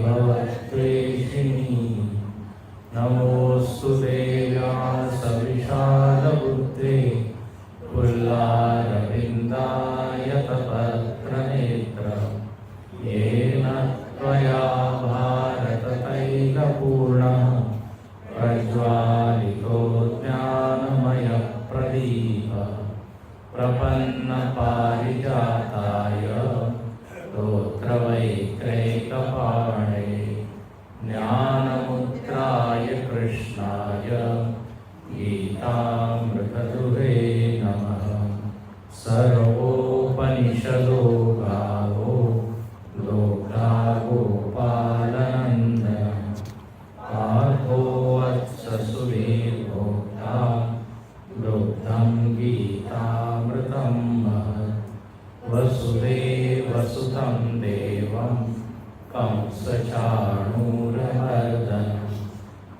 भवद्वेषिणी नमोऽस्तुते व्यासविशालबुद्धे पुल्लारविन्दायतपत्रनेत्र येन त्वया भारततैलपूर्णः प्रज्वालितो ज्ञानमयप्रदीपः प्रपन्नपारिजाताय स्तोत्रवैक्रैकपाणे ज्ञानमुद्राय कृष्णाय गीतामृतदुहे नमः। सर्वोपनिषदो गावो लोका गोपालनन्दनं पार्थो वत्ससुधीर्भोक्ता दुग्धं गीतामृतं महत्। वसुदेवसुतं देवं कंसचाणूरमर्दनं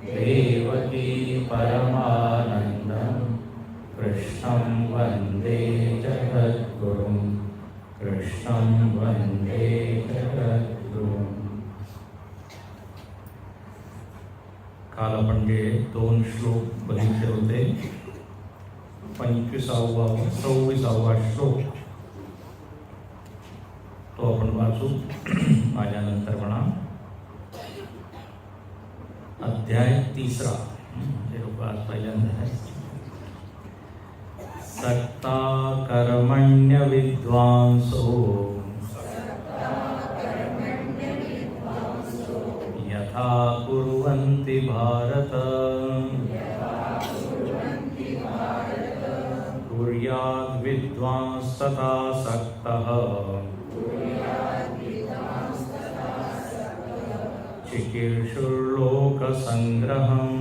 देवकी परमानन्दं कृष्णं वन्दे जगद्गुरुं कृष्णं वन्दे जगद्गुरुं। काल आपण जे 2 श्लोक बघितले होते, 25वा 26वा श्लोक तो आपण वाचू माझ्यानंतर म्हणा। अध्याय 3 हे लोक आज पहिल्यांदा आहे। सक्ता कर्मण्य विद्वांसो यथा कुर्वन्ति भारत कुर्याद् विद्वांस्तथा सक्तः चिकीर्षुर्लोकसंग्रहम्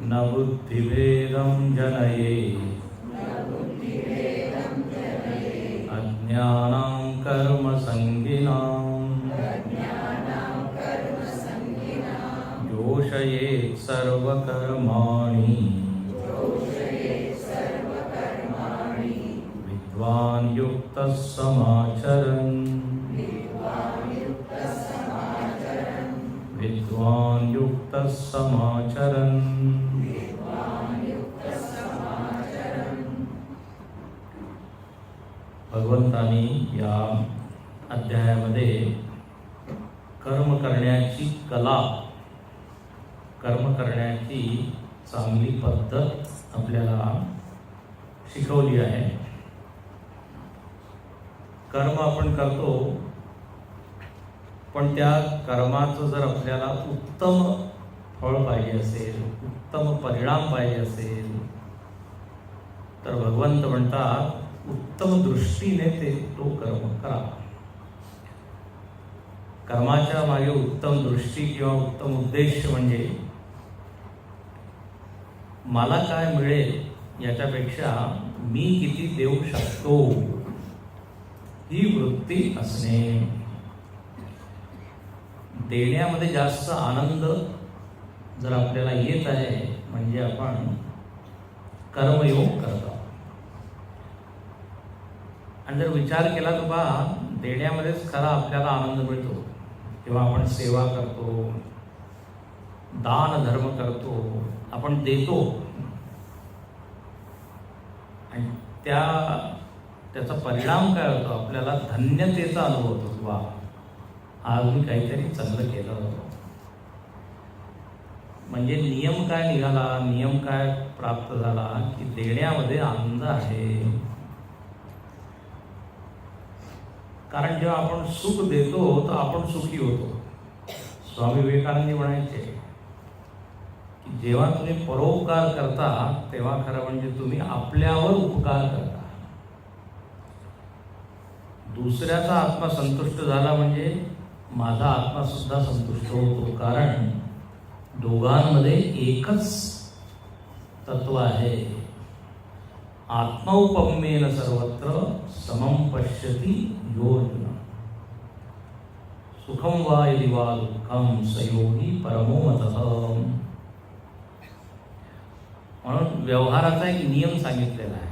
न बुद्धिभेदं जनयेत् अज्ञानां कर्मसंगिनां जोषयेत् सर्वकर्माणि विद्वान् युक्तः समाचरन् विद्वान् युक्तः समाचरन्। भगवंतांनी या अध्यायामध्ये कर्म करण्याची कला, कर्म करण्याची चांगली पद्धत आपल्याला शिकवली आहे। कर्म आपण करतो, पण त्या कर्माचं जर आपल्याला उत्तम फळ पाहिजे असेल, उत्तम परिणाम पाहिजे असेल, तर भगवंत म्हणतात उत्तम दृष्टीने तो कर्म करा। कर्माच्या मागे उत्तम दृष्टी किंवा उत्तम उद्देश म्हणजे मला काय मिळेल याच्यापेक्षा मी किती देऊ शकतो ही वृत्ती असणे। देण्यामध्ये जास्त आनंद जर आपल्याला येत आहे म्हणजे आपण कर्मयोग करतो। आणि जर विचार केला तर बा देण्यामध्येच खरा आपल्याला आनंद मिळतो। जेव्हा आपण सेवा करतो, दान धर्म करतो, आपण देतो आणि त्याचा परिणाम काय होतो, आपल्याला धन्यतेचा अनुभव होतो। वा आज मी काहीतरी चांगलं केलं। म्हणजे नियम काय निघाला, नियम काय प्राप्त झाला की देण्यामध्ये आनंद आहे। कारण जेव्हा आपण सुख देतो तर आपण सुखी होतो। स्वामी विवेकानंद म्हणायचे की जेव्हा तुम्ही परोपकार करता तेव्हा खरं म्हणजे तुम्ही आपल्यावर उपकार करता। दुसऱ्याचा आत्मा संतुष्ट झाला म्हणजे माझा आत्मा सुद्धा संतुष्ट होतो। कारण दोघांमध्ये एकच तत्व आहे। आत्मौपम्येन सर्वत्र समं पश्यति योऽर्जुन सुखम वा यदि वा दुःखम स योगी परमो मतः। म्हणून व्यवहाराचा एक नियम सांगितलेला आहे।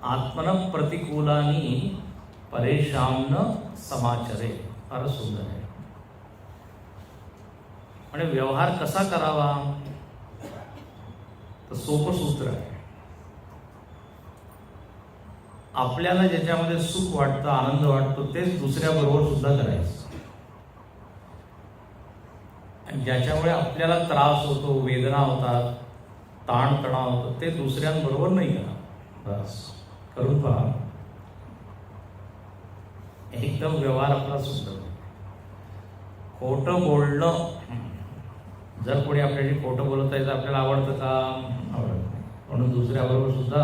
आत्मन प्रतिकूलानी परेशान समाचरे. फार सुंदर आहे. म्हणजे व्यवहार कसा करावा तर सोपं सूत्र आहे. आपल्याला ज्याच्यामध्ये सुख वाटतं, आनंद वाटतो, तेच दुसऱ्याबरोबर सुद्धा करायचं. आणि ज्याच्यामुळे आपल्याला त्रास होतो, वेदना होतात, ताणतणाव होतो, ते दुसऱ्यांबरोबर नाही करा. बस करून पहा, एकदम व्यवहार आपला सुंदर. खोटं बोलणं, जर कोणी आपल्याशी खोटं बोलत आहे तर आपल्याला आवडतं का? आवडत नाही. म्हणून दुसऱ्याबरोबर सुद्धा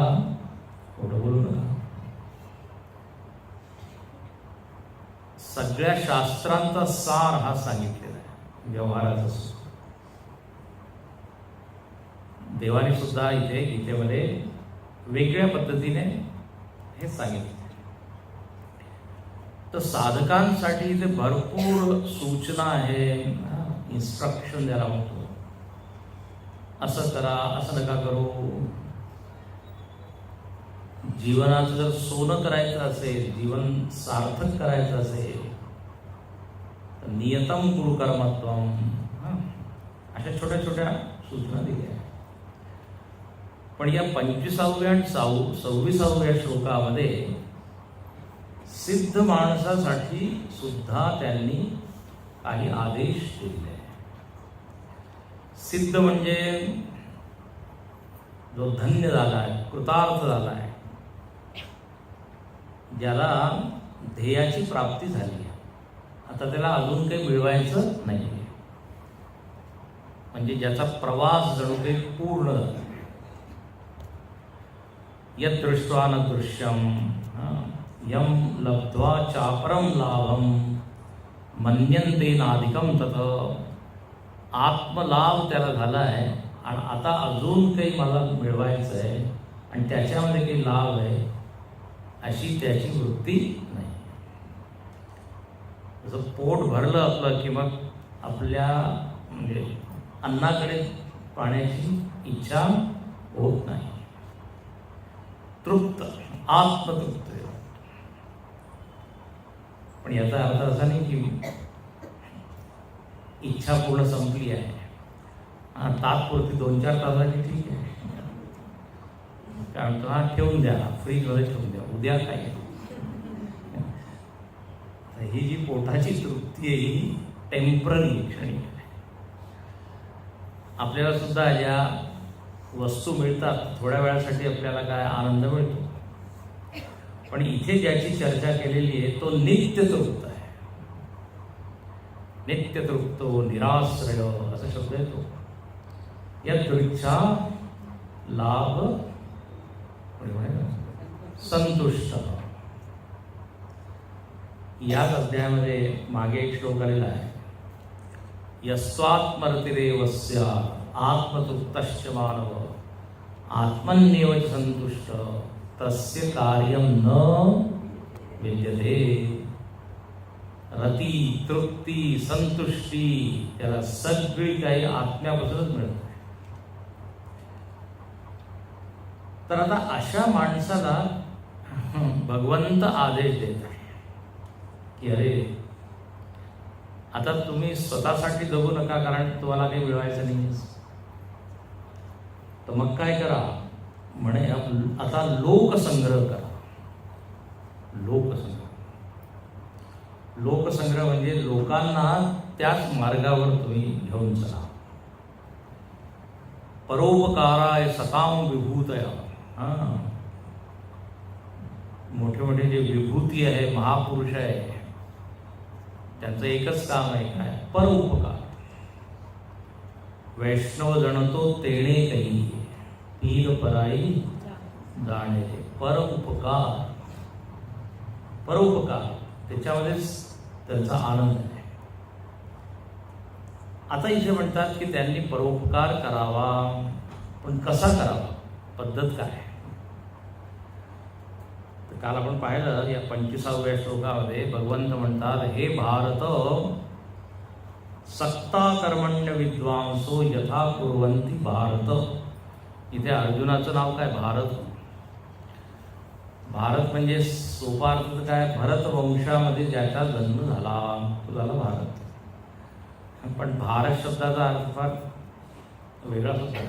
खोटं बोलू नका. सगळ्या शास्त्रांचा सार हा सांगितलेला आहे व्यवहाराचा सुद्धा. देवाने सुद्धा इथे गीतेमध्ये वेगळ्या पद्धतीने हे सांगितले. तर साधकांसाठी इथे भरपूर सूचना आहे, इन्स्ट्रक्शन द्यायला म्हणतो. असं करा, असं नका करू. जीवनाचं जर सोनं करायचं असेल, जीवन सार्थक करायचं असेल तर नियतम कुरु कर्मत्वम, अशा छोट्या छोट्या सूचना दिल्या. पण या 25व्या आणि 26व्या श्लोकामध्ये सिद्ध माणसासाठी सुद्धा त्यांनी काही आदेश दिले. सिद्ध म्हणजे जो धन्य झाला आहे, कृतार्थ झाला आहे, ज्याला ध्येयाची प्राप्ती झाली आहे, आता त्याला अजून काही मिळवायचं नाही, म्हणजे ज्याचा प्रवास जणू काही पूर्ण झाला. यत् दृष्ट्वा न दृश्यम यम लब्ध्वा चापरम लाभम मन्यन्ते नाधिकम तत. आत्मलाभ त्याला झाला आहे आणि आता अजून काही मला मिळवायचं आहे आणि त्याच्यामध्ये काही लाभ आहे अशी त्याची वृत्ती नाही. जसं पोट भरलं आपलं की मग आपल्या म्हणजे अन्नाकडे पाण्याची इच्छा होत नाही. तृप्त, आत्मतृप्त. पण याचा अर्थ असा नाही की इच्छा पूर्ण संपली आहे. तात्पुरती 2-4 तासाची ठीक आहे, कारण हा ठेवून द्या, फ्रीजमध्ये ठेवून द्या, उद्या काय. ही जी पोटाची तृप्ती आहे ही टेम्पररी, क्षणिक आहे. आपल्याला सुद्धा ज्या वस्तू मिळतात थोड्या वेळासाठी आपल्याला काय आनंद मिळतो, पण इथे ज्याची चर्चा केलेली आहे तो नित्यतृप्त आहे. नित्यतृप्तो निराश्रय असा शब्द येतो. यदृच्छा लाभ संतुष्ट. याच अध्यायामध्ये मागे एक श्लोक आलेला आहे. यस्वात्मरतिरेवस्य आत्मतृप्तश्च मानव आत्मन्येव संतुष्ट तस्य कार्यम न विद्यते. रती, तृप्ती, संतुष्टी त्याला सगळी काही आत्म्यापासूनच मिळत. तर आता अशा माणसाला भगवंत आदेश देत आहे की अरे आता तुम्ही स्वतःसाठी जगू नका, कारण तुम्हाला काही मिळवायचं नाही. तर मग काय करा म्हणे, आता लोकसंग्रह करा. लोकसंग्रह, लोकसंग्रह म्हणजे लोकांना त्याच मार्गावर तुम्ही घेऊन चला. परोपकाराय सताम विभूतय. मोठे मोठे जे विभूती आहे, महापुरुष आहे, त्यांचं एकच काम आहे काय, परोपकार. वैष्णव जणतो तेणे काही पीर पराई जाणे. परोपकार, परोपकार त्याच्यामध्येच त्यांचा आनंद आहे. आता इथे म्हणतात की त्यांनी परोपकार करावा, पण कसा करावा, पद्धत काय. तर काल आपण पाहिलं या 25व्या श्लोकामध्ये भगवंत म्हणतात, हे भारत सक्ता कर्मण्य विद्वांसो यथा कुर्वन्ति भारत. इथे अर्जुनाचं नाव काय, भारत. भारत म्हणजे सोपा अर्थ तर काय, भरत वंशामध्ये ज्याचा जन्म झाला तो झाला भारत. पण भारत शब्दाचा अर्थ फार वेगळाच होता.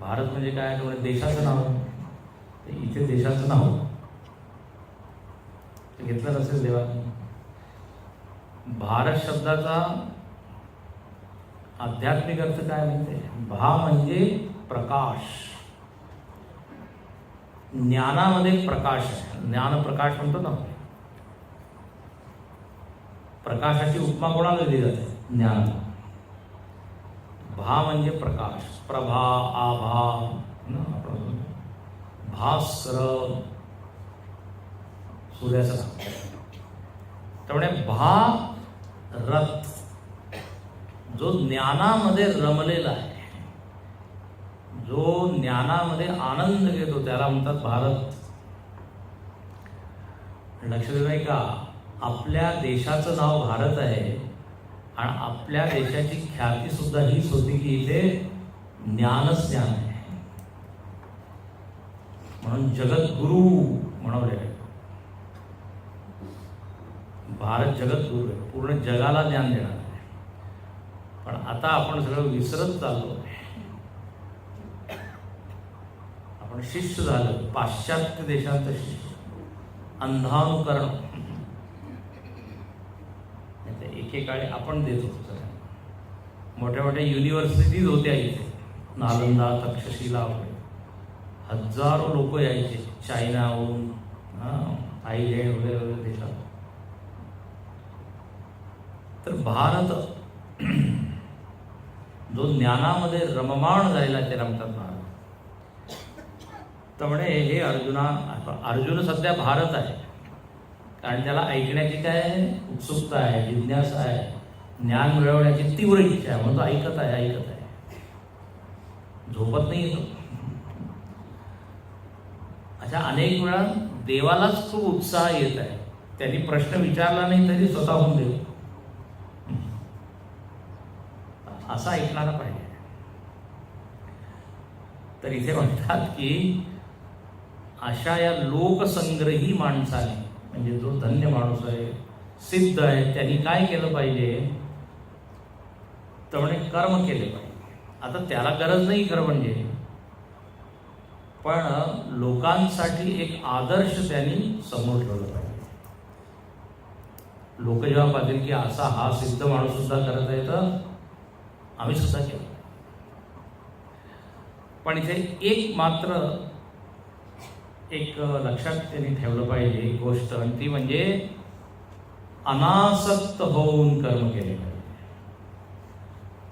भारत म्हणजे काय, म्हणजे देशाचं नाव. इथे देशाचं नाव घेतलं नसेल देवाने. भारत शब्दाचा आध्यात्मिक अर्थ काय म्हणते, भा म्हणजे प्रकाश. ज्ञानामध्ये प्रकाश आहे, ज्ञान प्रकाश म्हणतो ना. प्रकाशाची उपमा कोणाला दिली जाते, ज्ञान. भा म्हणजे प्रकाश, प्रभा, आभा, भास्कर, सूर्याचं नाव. त्यामुळे भारत जो ज्ञानामध्ये रमलेला आहे, जो ज्ञानामध्ये आनंद घेतो त्याला म्हणतात भारत. लक्ष देऊ नाही का, आपल्या देशाचं नाव भारत आहे आणि आपल्या देशाची ख्याती सुद्धा हीच होती की इथे ज्ञानच ज्ञान आहे. म्हणून जगद्गुरु म्हणवले आहे. भारत जगद्गुरु आहे, पूर्ण जगाला ज्ञान देणार आहे. पण आता आपण सगळं विसरत चाललो. आपण शिष्य झालो, पाश्चात्य देशांचं शिष्य, अंधानुकरण. एकेकाळी आपण देत होतो. मोठ्या मोठ्या युनिव्हर्सिटीज होत्या इथे, नालंदा, तक्षशिला वगैरे. हजारो लोक यायचे चायनाहून, थायलंड वगैरे वगैरे देशात. तर भारत जो ज्ञानामध्ये रममाण झालेला त्याला म्हणतात भारत. त्यामुळे हे अर्जुन सध्या भारत आहे, कारण त्याला ऐकण्याची काय उत्सुकता आहे, जिज्ञासा आहे, ज्ञान मिळवण्याची तीव्र इच्छा आहे. म्हणून तो ऐकत आहे, झोपत नाही येतो. अशा अनेक वेळा देवालाच खूप उत्साह येत आहे. त्यांनी प्रश्न विचारला नाही तरी स्वतःहून देव असा ऐकणारा पाहिजे. तर इथे म्हणतात की अशा या लोकसंग्रही माणसाने, म्हणजे जो धन्य माणूस आहे, सिद्ध आहे, त्यांनी काय केलं पाहिजे, तर म्हणे कर्म केले पाहिजे. आता त्याला गरज नाही खरं म्हणजे, पण लोकांसाठी एक आदर्श त्यांनी समोर ठेवला पाहिजे. लोक जेव्हा पाहतील की असा हा सिद्ध माणूस सुद्धा करत आहे, तर आम्ही सुद्धा केलं. पण इथे एक मात्र एक लक्षात त्यांनी ठेवलं पाहिजे गोष्ट, आणि ती म्हणजे अनासक्त होऊन कर्म केले पाहिजे.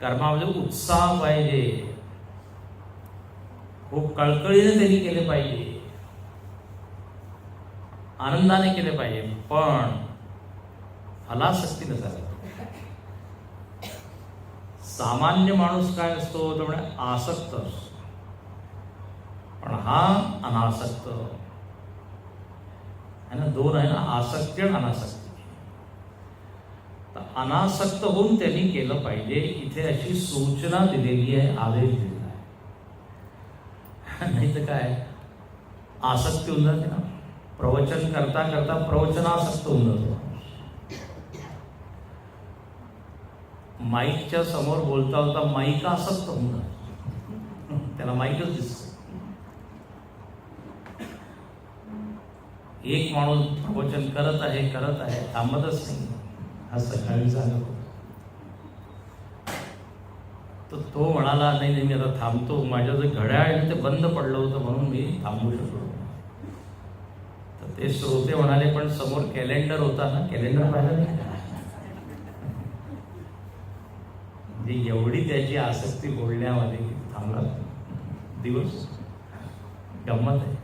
कर्मामध्ये उत्साह पाहिजे, खूप कळकळीने त्यांनी केले पाहिजे, आनंदाने केले पाहिजे, पण फलासक्ती नसावी. सामान्य माणूस काय असतो, त्यामुळे आसक्त असतो, पण हा अनासक्त आहे ना. दोन आहे ना, आसक्ती आणि अनासक्ती. तर अनासक्त होऊन त्यांनी केलं पाहिजे. इथे अशी सूचना दिलेली आहे, आदेश दिलेला आहे. नाही तर काय आसक्ती होऊन जाते ना. प्रवचन करता करता प्रवचनासक्त होऊन जातो. माईकच्या समोर बोलता होता माईक आसक्त होऊन जातो, त्याला माईकच दिसतो. एक माणूस प्रवचन करत आहे थांबतच नाही. हा सकाळी झालं तर तो म्हणाला, नाही मी आता थांबतो, माझं जे घड्याळ आहे ते बंद पडलं होतं म्हणून मी थांबू शकलो. तर ते श्रोते म्हणाले, पण समोर कॅलेंडर होता ना, कॅलेंडर पाहिलं नाही. म्हणजे एवढी त्याची आसक्ती बोलण्यामध्ये थांबला दिवस. गंमत आहे.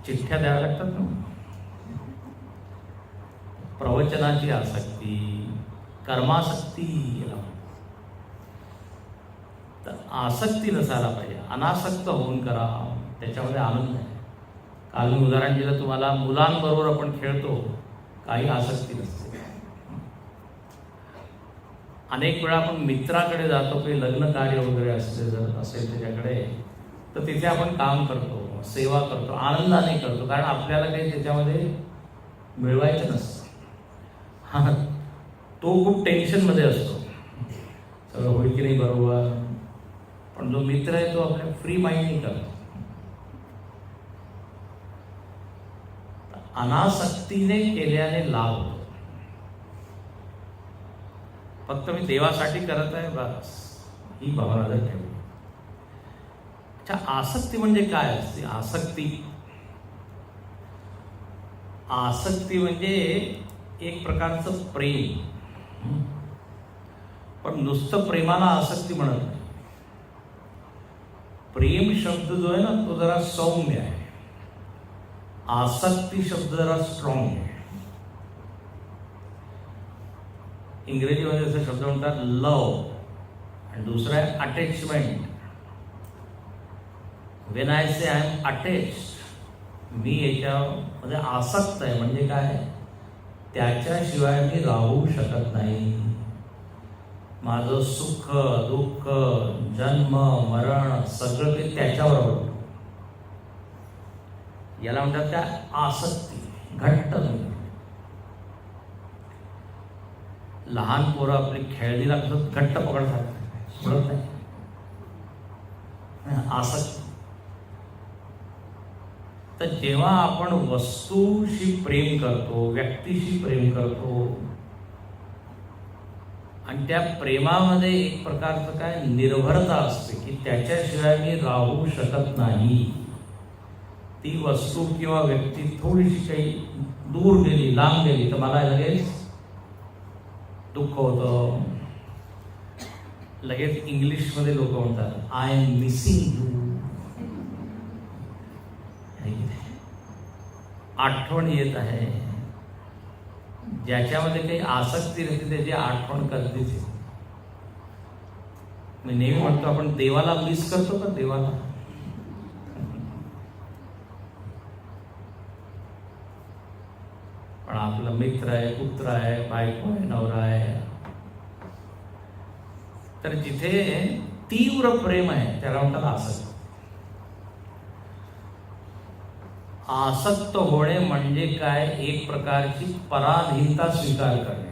चिठ्ठ्या द्याव्या लागतात ना. प्रवचनाची आसक्ती, कर्मासक्ती. तर आसक्ती नसायला पाहिजे, अनासक्त होऊन करा, त्याच्यामध्ये आनंद आहे. काल मी उदाहरण दिलं तुम्हाला, मुलांबरोबर आपण खेळतो, काही आसक्ती नसते. अनेक वेळा आपण मित्राकडे जातो, काही लग्न कार्य वगैरे असते जर असेल त्याच्याकडे, तर तिथे आपण काम करतो, सेवा करतो, आनंदाने करतो, कारण आपल्याला काही त्याच्यामध्ये मिळवायचं नसतं. हा, तो खूप टेन्शनमध्ये असतो, सगळं होईल की नाही बरोबर. पण जो मित्र आहे तो आपल्या फ्री माइंडने करतो. अनासक्तीने केल्याने लाभ होतो. फक्त मी देवासाठी करत आहे बस, ही भावना जर ठेवली. अच्छा, आसक्ती म्हणजे काय असते? आसक्ती म्हणजे एक प्रकारचं प्रेम. पण नुसतं प्रेमाला आसक्ती म्हणत नाही. प्रेम शब्द जो आहे ना तो जरा सौम्य आहे, आसक्ती शब्द जरा स्ट्रॉंग आहे. इंग्रजीमध्ये असा शब्द म्हणतात लव, आणि दुसरा आहे attachment. When I say I am attached, मी याच्यामध्ये आसक्त आहे, म्हणजे काय, त्याच्याशिवाय मी राहू शकत नाही. माझं सुख दुःख जन्म मरण सगळं काही त्याच्यावर होतं. याला म्हणतात त्या आसक्ती, घट्ट. लहान पोरं आपली खेळणीला कसं घट्ट पकडतात, सोडत नाही. आसक्ती. तर जेव्हा आपण वस्तूशी प्रेम करतो, व्यक्तीशी प्रेम करतो, आणि त्या प्रेमामध्ये एक प्रकारचं काय निर्भरता असते की त्याच्याशिवाय मी राहू शकत नाही. ती वस्तू किंवा व्यक्ती थोडीशी काही दूर गेली, लांब गेली, तर मला लगेच दुःख होतं. लगेच इंग्लिशमध्ये लोक म्हणतात आय एम मिसिंग यू. आठवण येत आहे. ज्याच्यामध्ये काही आसक्ती नसते त्याची आठवण करतेच. मी नेहमी म्हणतो आपण देवाला मिस करतो का? देवाला पण आपला मित्र आहे, पुत्र आहे, बायको आहे, नवरा आहे. तर जिथे तीव्र प्रेम आहे त्याला म्हणतात आसक्त. आसक्त होणे म्हणजे काय, एक प्रकारची पराधीनता स्वीकार करणे.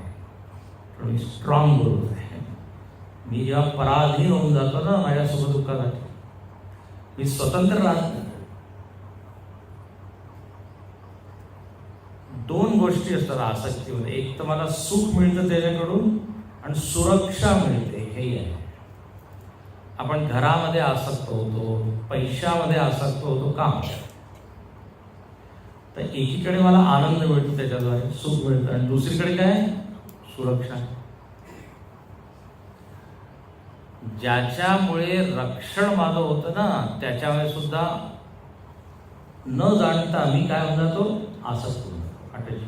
थोडी स्ट्रॉंग ग्रोथ आहे. मी जेव्हा पराधीन होऊन जातो ना माझ्या सुख दुःखासाठी, मी स्वतंत्र राहत नाही. दोन गोष्टी असतात आसक्तीमध्ये. एक तर मला सुख मिळतं त्याच्याकडून, आणि सुरक्षा मिळते, हे आहे. आपण घरामध्ये आसक्त होतो, पैशामध्ये आसक्त होतो, काम. तर एकीकडे मला आनंद मिळतो, त्याच्याद्वारे सुख मिळतं, आणि दुसरीकडे काय, सुरक्षा. ज्याच्यामुळे रक्षण माझं होतं ना त्याच्यामुळे सुद्धा न जाणता मी काय होऊन जातो, आसक्त होतो, अटॅच.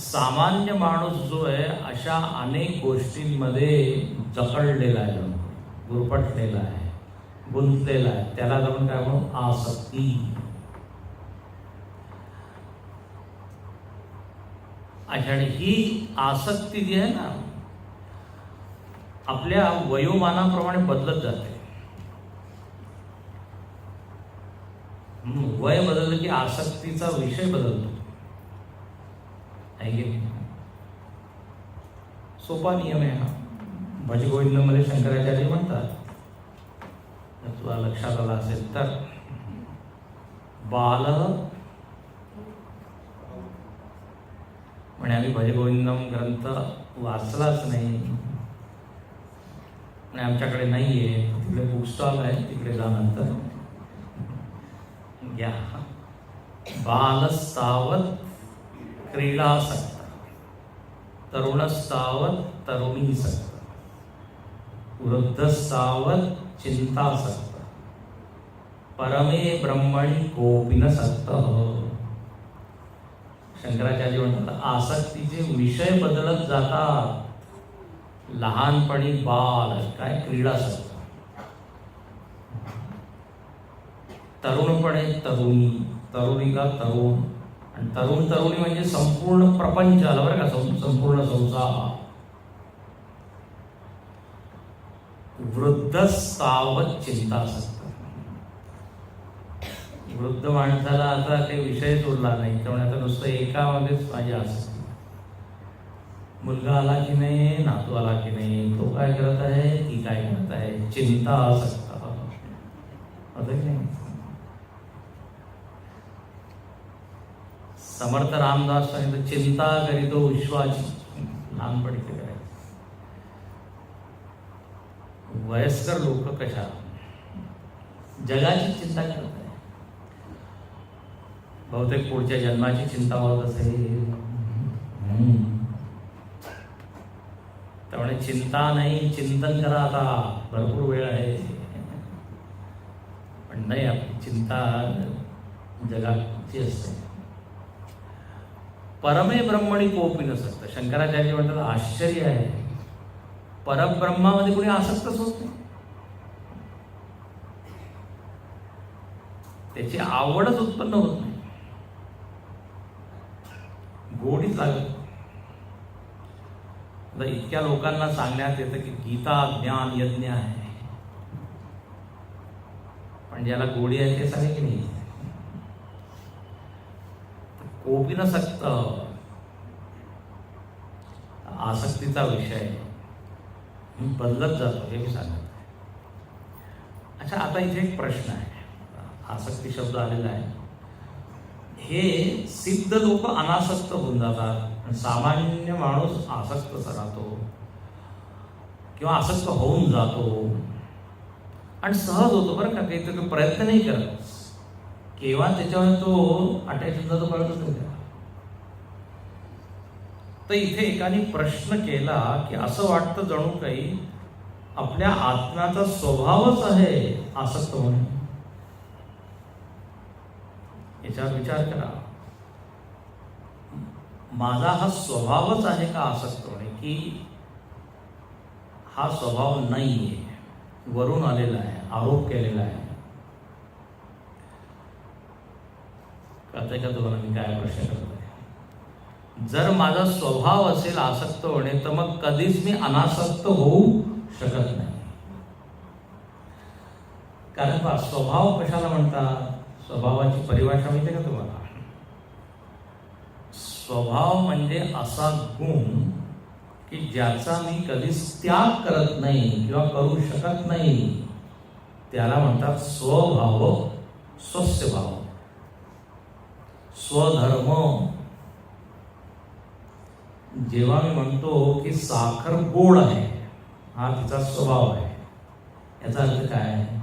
सामान्य माणूस जो आहे अशा अनेक गोष्टींमध्ये जकळलेला आहे, गुरफटलेला आहे, गुंतलेला आहे. त्याला आपण काय म्हणू, आसक्ती. आणि ही आसक्ती जी आहे ना आपल्या वयोमानाप्रमाणे बदलत जाते. वय बदललं की आसक्तीचा विषय बदलतो. सोपा नियम आहे हा. भजगोविंदमध्ये शंकराचार्य म्हणतात, तुला लक्षात आला असेल तर, बाल म्हणे आम्ही भजगोविंदम ग्रंथ वाचलाच नाही, आणि आमच्याकडे नाही आहे. तिकडे बुक स्टॉल आहे, तिकडे जा नंतर घ्या. बालस्तावत क्रीडासक्त, तरुणस्तावत तरुणीसक्त, वृद्धस्तावत चिंतासक्त, परमे ब्रह्मणी कोपी न सक्त. शंकराचार्य म्हणतात आसक्तीचे विषय बदलत जातात. लहानपणी बाल काय, क्रीडासक्त. तरुणपणे तरुणी, तरुणीला तरुण, आणि तरुण तरुणी म्हणजे संपूर्ण प्रपंच आला बरं का, संपूर्ण संसार. वृद्धस्तावत चिंतासक्त. वृद्ध माणसाला आता काही विषयच उरला नाही, त्यामुळे आता नुसतं एकामध्येच माझी आसक्ती. मुलगा आला की नाही, नातू आला की नाही, तो काय करत आहे, ती काय करत आहे, चिंता आसक्त. नाही, समर्थ रामदास सांगितलं, चिंता करीतो विश्वाची. लहानपणी करायचं. वयस्कर लोक कशा जगाची चिंता करत आहे. बहुतेक पुढच्या जन्माची चिंता होत असेल. त्यामुळे चिंता नाही, चिंतन करा. आता भरपूर वेळ आहे, पण नाही, आपली चिंता जगाची असते. परमे ब्रह्मणी कोपी नसतं. शंकराचार्य म्हणतात आश्चर्य आहे, परब्रह्मामध्ये कोणी आसक्तच होत नाही. त्याची आवडच उत्पन्न होत नाही, गोडीच लागत. आता इतक्या लोकांना सांगण्यात येतं की गीता ज्ञान यज्ञ आहे, पण ज्याला गोडी आहे ते सांगे की नाही. कोपी नसक्त आसक्तीचा विषय बदलत जातो, हे मी सांगत. अच्छा, आता इथे एक प्रश्न आहे. आसक्ती शब्द आलेला आहे. हे सिद्ध लोक अनासक्त होऊन जातात, सामान्य माणूस आसक्त राहतो किंवा आसक्त होऊन जातो आणि सहज होतो बरं का. काही तो प्रयत्न नाही करत, केव्हा त्याच्यावर तो अटॅच होऊन जातो कळतच नाही त्याला. तर इथे एकाने प्रश्न केला की असं वाटतं जणू काही आपल्या आत्म्याचा स्वभावच आहे आसक्त होणे. याच्यावर विचार करा. माझा हा स्वभावच आहे का आसक्त होणे, की हा स्वभाव नाहीये, वरून आलेला आहे, आरोप केलेला आहे. कळतंय का तुम्हाला मी काय प्रश्न करतोय? जर माझा स्वभाव असेल आसक्त होणे, तर मग कधीच मी अनासक्त होऊ शकत नाही. कारण स्वभाव कशाला म्हणतात? स्वभावाची परिभाषा माहिती का तुम्हाला? स्वभाव म्हणजे असा गुण की ज्याचा मी कधीच त्याग करत नाही किंवा करू शकत नाही, त्याला म्हणतात स्वभाव, स्वस्य भाव, स्वधर्म. जेव्हा मी म्हणतो की साखर गोड आहे, हा तिचा स्वभाव आहे, याचा अर्थ काय आहे?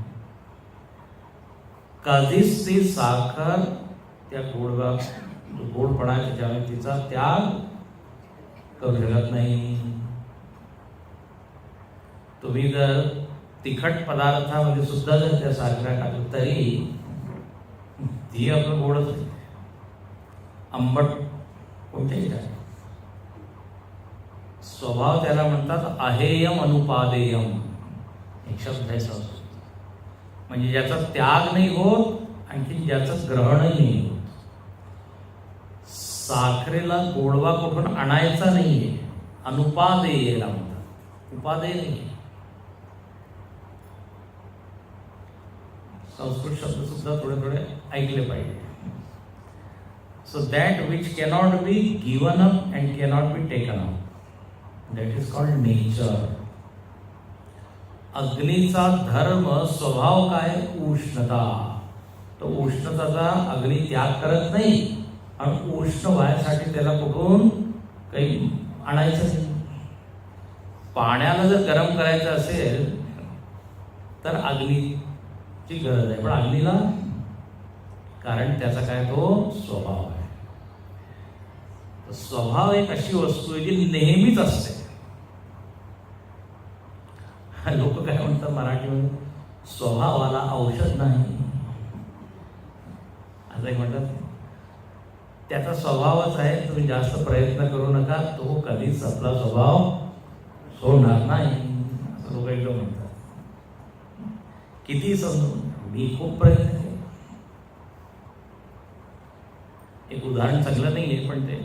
कधीच ती साखर त्या गोडपणाच्या ज्यावेळी तिचा त्याग करू शकत नाही. तुम्ही जर तिखट पदार्थामध्ये सुद्धा जर त्या साखर टाकली तरी ती आपलं गोडच आहे, आंबट कोणत्याही टाक. स्वभाव त्याला म्हणतात अहेयम अनुपादेयम. एक शब्द आहे संस्कृत, म्हणजे ज्याचा त्याग नाही होत, आणखी ज्याचं ग्रहणही नाही होत. साखरेला गोडवा कुठून आणायचा नाहीये, अनुपादेयला म्हणतात, उपादेय नाही. संस्कृत शब्द सुद्धा थोडे थोडे ऐकले पाहिजे. So that which cannot be given up and cannot be taken up, that is called nature. अग्नीचा धर्म स्वभाव काय? उष्णता. तो उष्णताचा अग्नी त्याग करत नाही, आणि उष्ण व्हायसाठी त्याला कुठून काही आणायचं नाही. पाण्याला जर गरम करायचं असेल तर अग्नीची गरज आहे, पण अग्नीला, कारण त्याचा काय तो स्वभाव आहे. स्वभाव एक अशी वस्तू आहे जी नेहमीच असते. लोक काय म्हणतात मराठीमध्ये, स्वभावाला औषध नाही असं म्हणतात. त्याचा स्वभावच आहे, तुम्ही जास्त प्रयत्न करू नका, तो कधीच आपला स्वभाव सोडणार नाही असं लोक एकदम म्हणतात. किती समजून मी खूप प्रयत्न केले. एक उदाहरण चांगलं नाही आहे, पण ते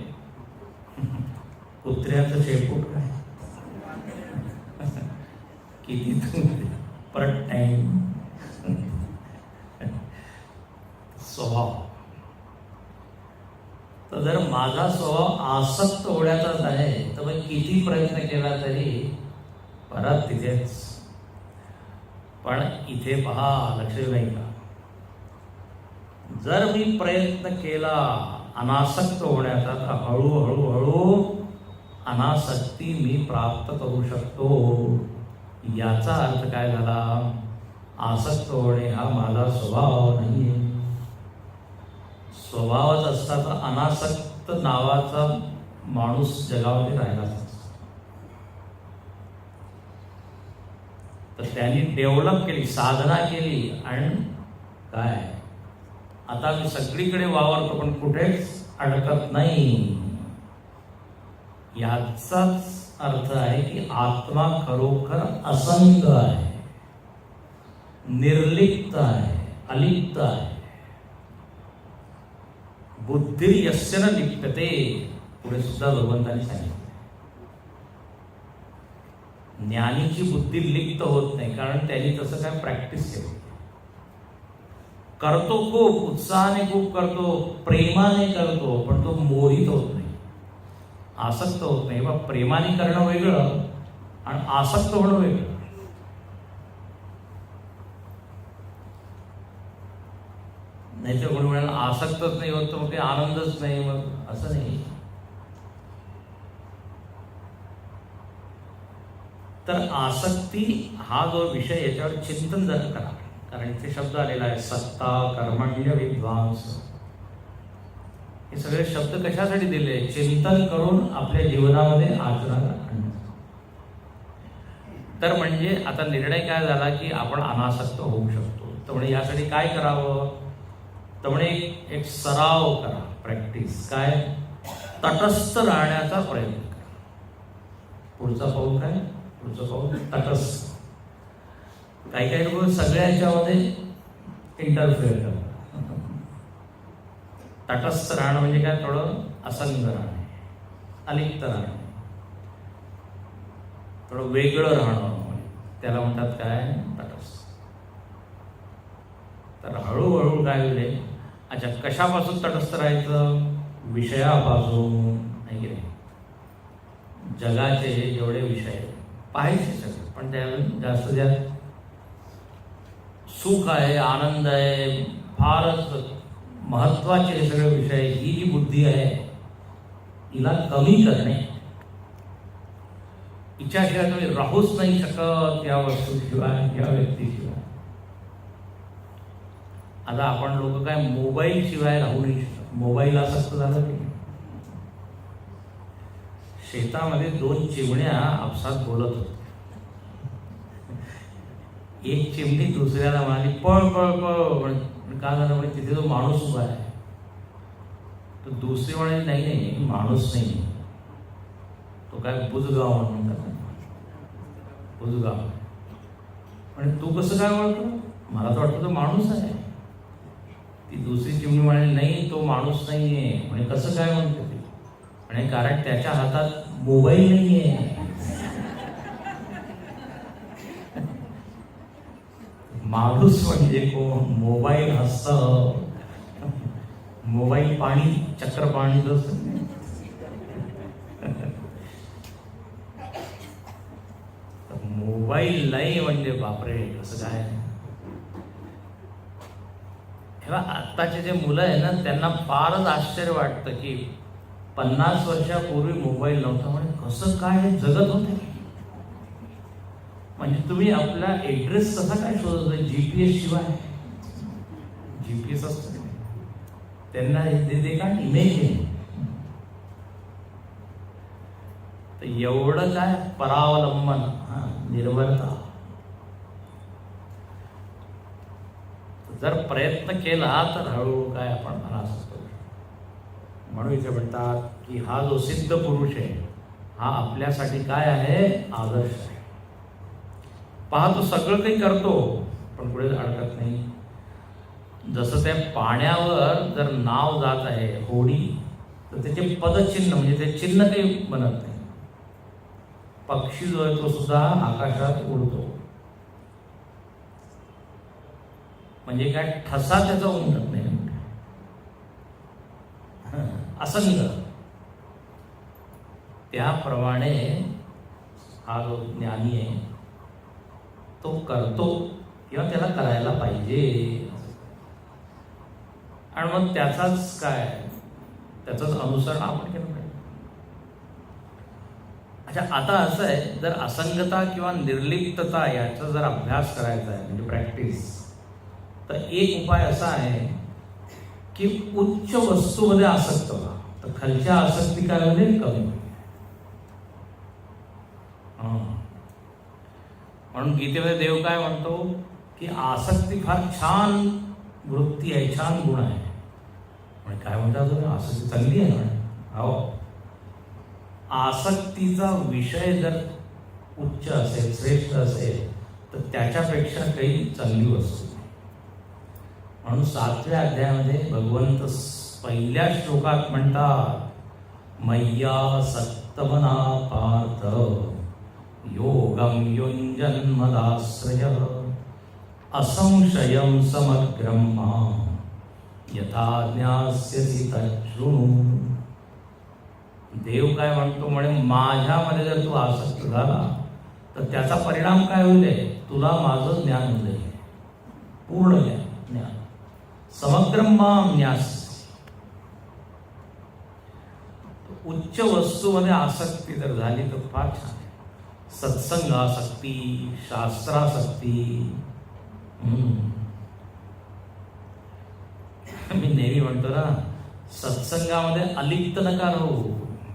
कुत्र्याचं शेपूट काय किती परत टाइम स्वभाव. तर जर माझा स्वभाव आसक्त होण्याचाच आहे तर मग किती प्रयत्न केला तरी परत तिथेच. पण इथे पहा, लक्ष नाही का, जर मी प्रयत्न केला अनासक्त होण्याचा तर हळूहळू हळू अनासक्ती मी प्राप्त करू शकतो. याचा अर्थ काय झाला? आसक्त होणे हा माझा स्वभाव नाही आहे. स्वभावच असता तर अनासक्त नावाचा माणूस जगामध्ये राहिला. तर त्यांनी डेव्हलप केली, साधना केली, आणि काय आता मी सगळीकडे वावरतो पण कुठेच अडकत नाही. याचाच अर्थ आहे की आत्मा खरोखर असंग आहे, निर्लिप्त आहे, अलिप्त आहे. बुद्धी यस्य न लिप्यते, पुढे सुद्धा भगवंतांनी सांगितलं. ज्ञानीची बुद्धी लिप्त होत नाही, कारण त्यांनी तसं काय प्रॅक्टिस केली. करतो खूप उत्साहाने, खूप करतो, प्रेमाने करतो, पण तो मोहित होत नाही, आसक्त होत नाही. बा, प्रेमाने करणं वेगळं आणि आसक्त होणं वेगळं. नाही तर कोणी म्हणाला आसक्तच नाही होत तर मग काही आनंदच नाही, मग असं नाही. तर आसक्ती हा जो विषय, याच्यावर चिंतन जर करा, कारण इथे शब्द आलेला आहे सत्ता कर्मण्य विद्वांस. हे सगळे शब्द कशासाठी दिले? चिंतन करून आपल्या जीवनामध्ये आचरणाला आणणं. तर म्हणजे आता निर्णय काय झाला की आपण अनासक्त होऊ शकतो. तर म्हणजे यासाठी काय करावं? तर म्हणे एक सराव करा, प्रॅक्टिस. काय? तटस्थ राहण्याचा प्रयत्न करा. पुढचा पाऊल काय? पुढचं पाऊल तटस्थ. काही काही लोक सगळ्या ह्याच्यामध्ये इंटरफेअर करतात. तटस्थ राहणं म्हणजे काय? थोडं असंग राहणे, अलिप्त राहणे, थोडं वेगळं राहणं, त्याला म्हणतात काय? तटस्थ. तर हळूहळू काय होईल? अच्छा, कशापासून तटस्थ राहायचं? विषयापासून, नाही की नाही? जगाचे जेवढे विषय पाहायचे सगळे, पण त्यावेळी जास्त जास्त सुख आहे, आनंद आहे, फारच महत्वाचे हे सगळे विषय. ही जी बुद्धी आहे हिला कमी करणे. हिच्याशिवाय तुम्ही राहूच नाही शकत, या वस्तूशिवाय, या व्यक्तीशिवाय. आता आपण लोक काय मोबाईल शिवाय राहू नाही शकत. मोबाईल असं झालं की शेतामध्ये 2 चिमण्या आपसात बोलत होत्या. एक चिमणी दुसऱ्याला म्हणाली पळ पळ पळ. का झालं? म्हणजे तिथे जो माणूस उभा आहे. तर दुसरी म्हणाली नाही नाही, माणूस नाही, तो काय बुजगाव म्हणतात, बुजगाव. म्हणजे तू कसं काय ओळखतो? मला तर वाटतं तो माणूस आहे. ती दुसरी चिमणी म्हणाली नाही, तो माणूस नाहीये. म्हणजे कसं काय म्हणते ती? आणि कारण त्याच्या हातात मोबाईल नाहीये. माणूस म्हणजे कोण? मोबाईल असतं. मोबाईल पाणी, चक्र पाणी मोबाईल नाही म्हणजे बापरे, कसं काय? तेव्हा आत्ताचे जे मुलं आहे ना, त्यांना फारच आश्चर्य वाटतं की 50 वर्षापूर्वी मोबाईल नव्हता, म्हणजे कसं काय हे जगत होते. म्हणजे तुम्ही आपला ऍड्रेस कसा काय शोधत? GPS शिवाय. GPS असतं त्यांना ते काय इमेज आहे. तर एवढं काय परावलंबन, निर्भरता. जर प्रयत्न केला तर हळूहळू काय आपण अनासक्त करू. म्हणून इथे म्हणतात की हा जो सिद्ध पुरुष आहे हा आपल्यासाठी काय आहे? आदर्श आहे. पहा, तो सगळं काही करतो पण पुढे अडकत नाही. जसं त्या पाण्यावर जर नाव जात आहे, होडी, तर त्याचे पदचिन्ह म्हणजे ते चिन्ह काही बनत नाही. पक्षी जो आहे तो सुद्धा आकाशात उडतो. म्हणजे काय ठसा त्याचा उमटत नाही. असंग त्याप्रमाणे हा जो ज्ञानी आहे तो करतो किंवा त्याला करायला पाहिजे. आणि मग त्याचाच काय त्याचंच अनुसरण आपण केलं पाहिजे. अच्छा, आता असं आहे, जर असंगता किंवा निर्लिप्तता याचा जर अभ्यास करायचा आहे म्हणजे प्रॅक्टिस, तर एक उपाय असा आहे की उच्च वस्तूमध्ये आसक्त व्हा, तर खालच्या आसक्ती काय होईल, कमी होईल. म्हणून गीतेमध्ये देव काय म्हणतो की आसक्ती फार छान वृत्ती आहे, छान गुण आहे. म्हणजे काय म्हणतात तुम्ही, आसक्ती चांगली आहे म्हणे. हो, आसक्तीचा विषय जर उच्च असेल, श्रेष्ठ असेल, तर त्याच्यापेक्षा काही चांगली वस्तू नाही. म्हणून 7व्या अध्यायामध्ये भगवंत पहिल्या श्लोकात म्हणतात, मय्या सक्तमना पार्थ योगम युञ्जन्मदाश्रय असंशयं समग्रं मां यथा ज्ञास्यसि तच्छृणु. देव काय म्हणतो, म्हणे माझ्यामध्ये जर तू आसक्त झाला तर त्याचा परिणाम काय होईल, तुला माझं ज्ञान होईल, पूर्ण ज्ञान, समग्रं मां न्यास. उच्च वस्तूमध्ये आसक्ती जर झाली तर फार छान आहे. सत्संगासक्ती, शास्त्रासक्ती. मी नेहमी म्हणतो ना, सत्संगामध्ये अलिप्त नका राहू,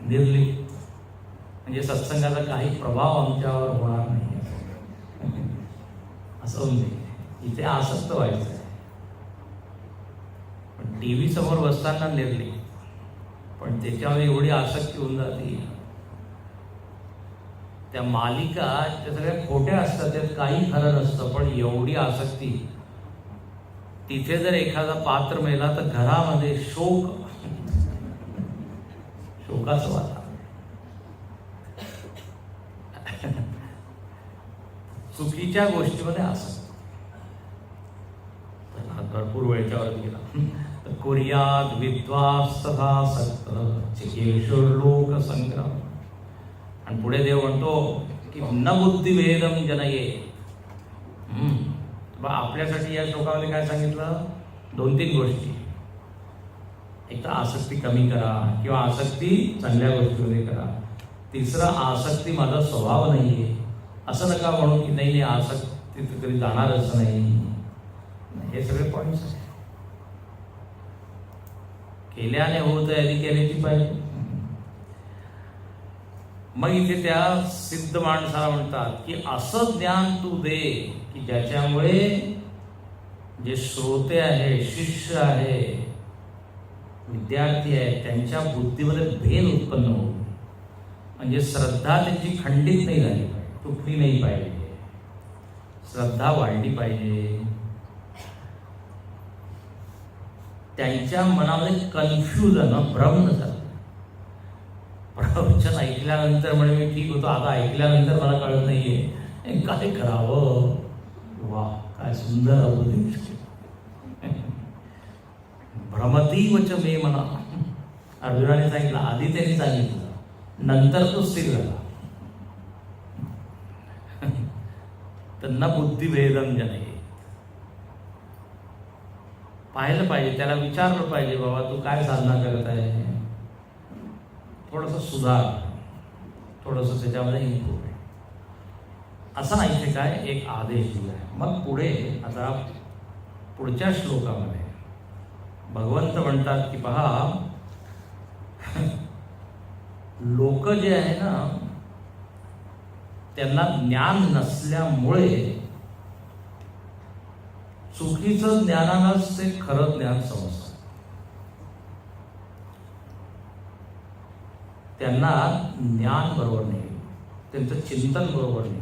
निर्लिप्त. म्हणजे सत्संगाचा काही प्रभाव आमच्यावर होणार नाही असं होऊन जाईल. इथे आसक्त व्हायचं आहे, पण टीव्ही समोर बसताना निर्लिप्त. पण त्याच्यामध्ये एवढी आसक्ती होऊन जाते, त्या मालिका त्या सगळ्या खोट्या असतात, त्यात काही खरं नसतं, पण एवढी आसक्ती. तिथे जर एखादा पात्र मेला तर घरामध्ये शोकाचं वातावरण. चुकीच्या गोष्टीमध्ये आसक्त. भरपूर वेळच्यावर गेला. कुर्याद विद्वांस तथा सक्त चिकेशुर लोक संग्राम. आणि पुढे देव म्हणतो की न बुद्धिभेदम जनये. आपल्यासाठी या श्लोकामध्ये काय सांगितलं, 2-3 गोष्टी. एक तर आसक्ती कमी करा किंवा आसक्ती चांगल्या गोष्टीमध्ये करा. तिसरं, आसक्ती माझा स्वभाव नाही आहे असं नका म्हणून की नाही आसक्ती कधी जाणारच नाही. हे सगळे पॉईंट्स आहे. केल्याने होत आहे, आधी केल्याची पाहिजे. मग इथे त्या सिद्ध माणसाला म्हणतात की असं ज्ञान तू दे की ज्याच्यामुळे जे श्रोते आहे, शिष्य आहे, विद्यार्थी आहे, त्यांच्या बुद्धीमध्ये भेद उत्पन्न होऊ. म्हणजे श्रद्धा त्यांची खंडित नाही झाली पाहिजे, तुटली नाही पाहिजे, श्रद्धा वाढली पाहिजे. त्यांच्या मनामध्ये कन्फ्युजन, भ्रम झालं. प्रवचन ऐकल्यानंतर म्हणजे मी ठीक होतो, आता ऐकल्यानंतर मला कळत नाहीये काय करावं. वा, काय सुंदर उपदेश. भ्रमतीवच मे मना. अर्जुनाने सांगितलं, आधी त्यांनी सांगितलं, नंतर तो स्थिर झाला. त्यांना बुद्धिभेदम जनये. पाहिलं पाहिजे, त्याला विचारलं पाहिजे, बाबा तू काय साधना करत आहे, थोडंसं सुधार, थोडंसं त्याच्यामध्ये इम्प्रूव्ह आहे. असा इथे काय एक आदेश दिला आहे. मग पुढे आता पुढच्या श्लोकामध्ये भगवंत म्हणतात की पहा, लोक जे आहे ना त्यांना ज्ञान नसल्यामुळे चुकीचं ज्ञानानंच ते खरं ज्ञान समजतात. त्यांना ज्ञान बरोबर नाही, त्यांचं चिंतन बरोबर नाही.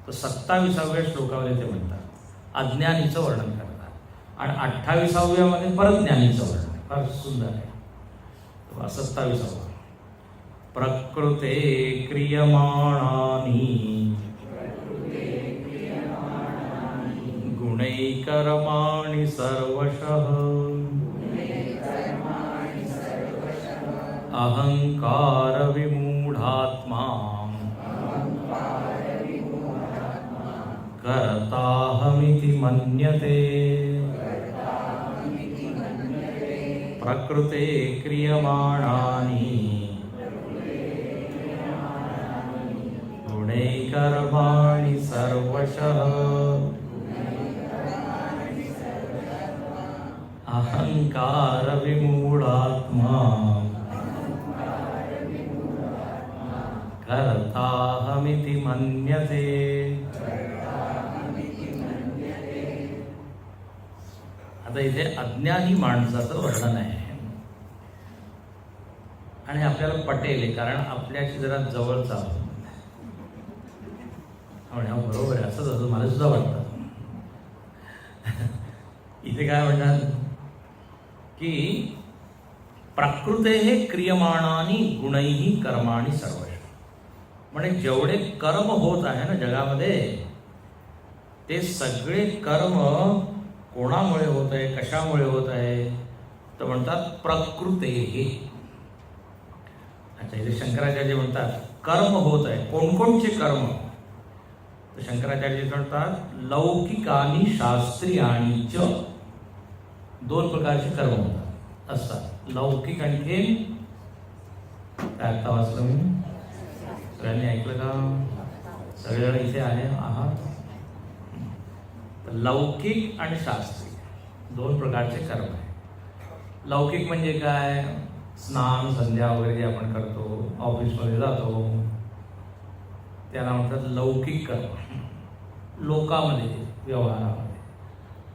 तर 27व्या श्लोकामध्ये ते म्हणतात अज्ञानीचं वर्णन करतात, आणि 28व्यामध्ये परत ज्ञानीचं वर्णन. फार सुंदर आहे. 27वा, प्रकृते क्रियमाणानि गुणैकर्माणि सर्वशः अहंकार विमूढात्मा कर्ताहमिति मन्यते प्रकृते क्रियमाणानि गुणैकर्माणि सर्वशः अहंकार विमूढात्मा कर्ताहमिति मन्यते. आता इथे अज्ञानी माणसाचं वर्णन आहे आणि आपल्याला पटेल कारण आपल्याशी जरा जवळचा आहोत. बरोबर आहे, असंच असं मला सुद्धा वाटतं. इथे काय म्हणतात की प्रकृते हे क्रियमाणानी गुणैही कर्माणी सर्व. म्हणजे जेवढे कर्म होत आहे ना जगामध्ये ते सगळे कर्म कोणामुळे होत आहे, कशामुळे होत आहे तर म्हणतात प्रकृते हे. अच्छा, इथे शंकराचार्य म्हणतात कर्म होत आहे. कोणकोणचे कर्म तर शंकराचार्य म्हणतात लौकिकानी शास्त्रीयानी च. दोन प्रकारचे कर्म होतात असतात, लौकिक आणखी काय. आता वाचलं मी, सगळ्यांनी ऐकलं का? सगळेजण इथे आहे आहात. लौकिक आणि शास्त्रीय दोन प्रकारचे कर्म आहे. लौकिक म्हणजे काय? स्नान संध्या वगैरे जे आपण करतो, ऑफिसमध्ये जातो, त्याला म्हणतात लौकिक कर्म, लोकामध्ये व्यवहारामध्ये.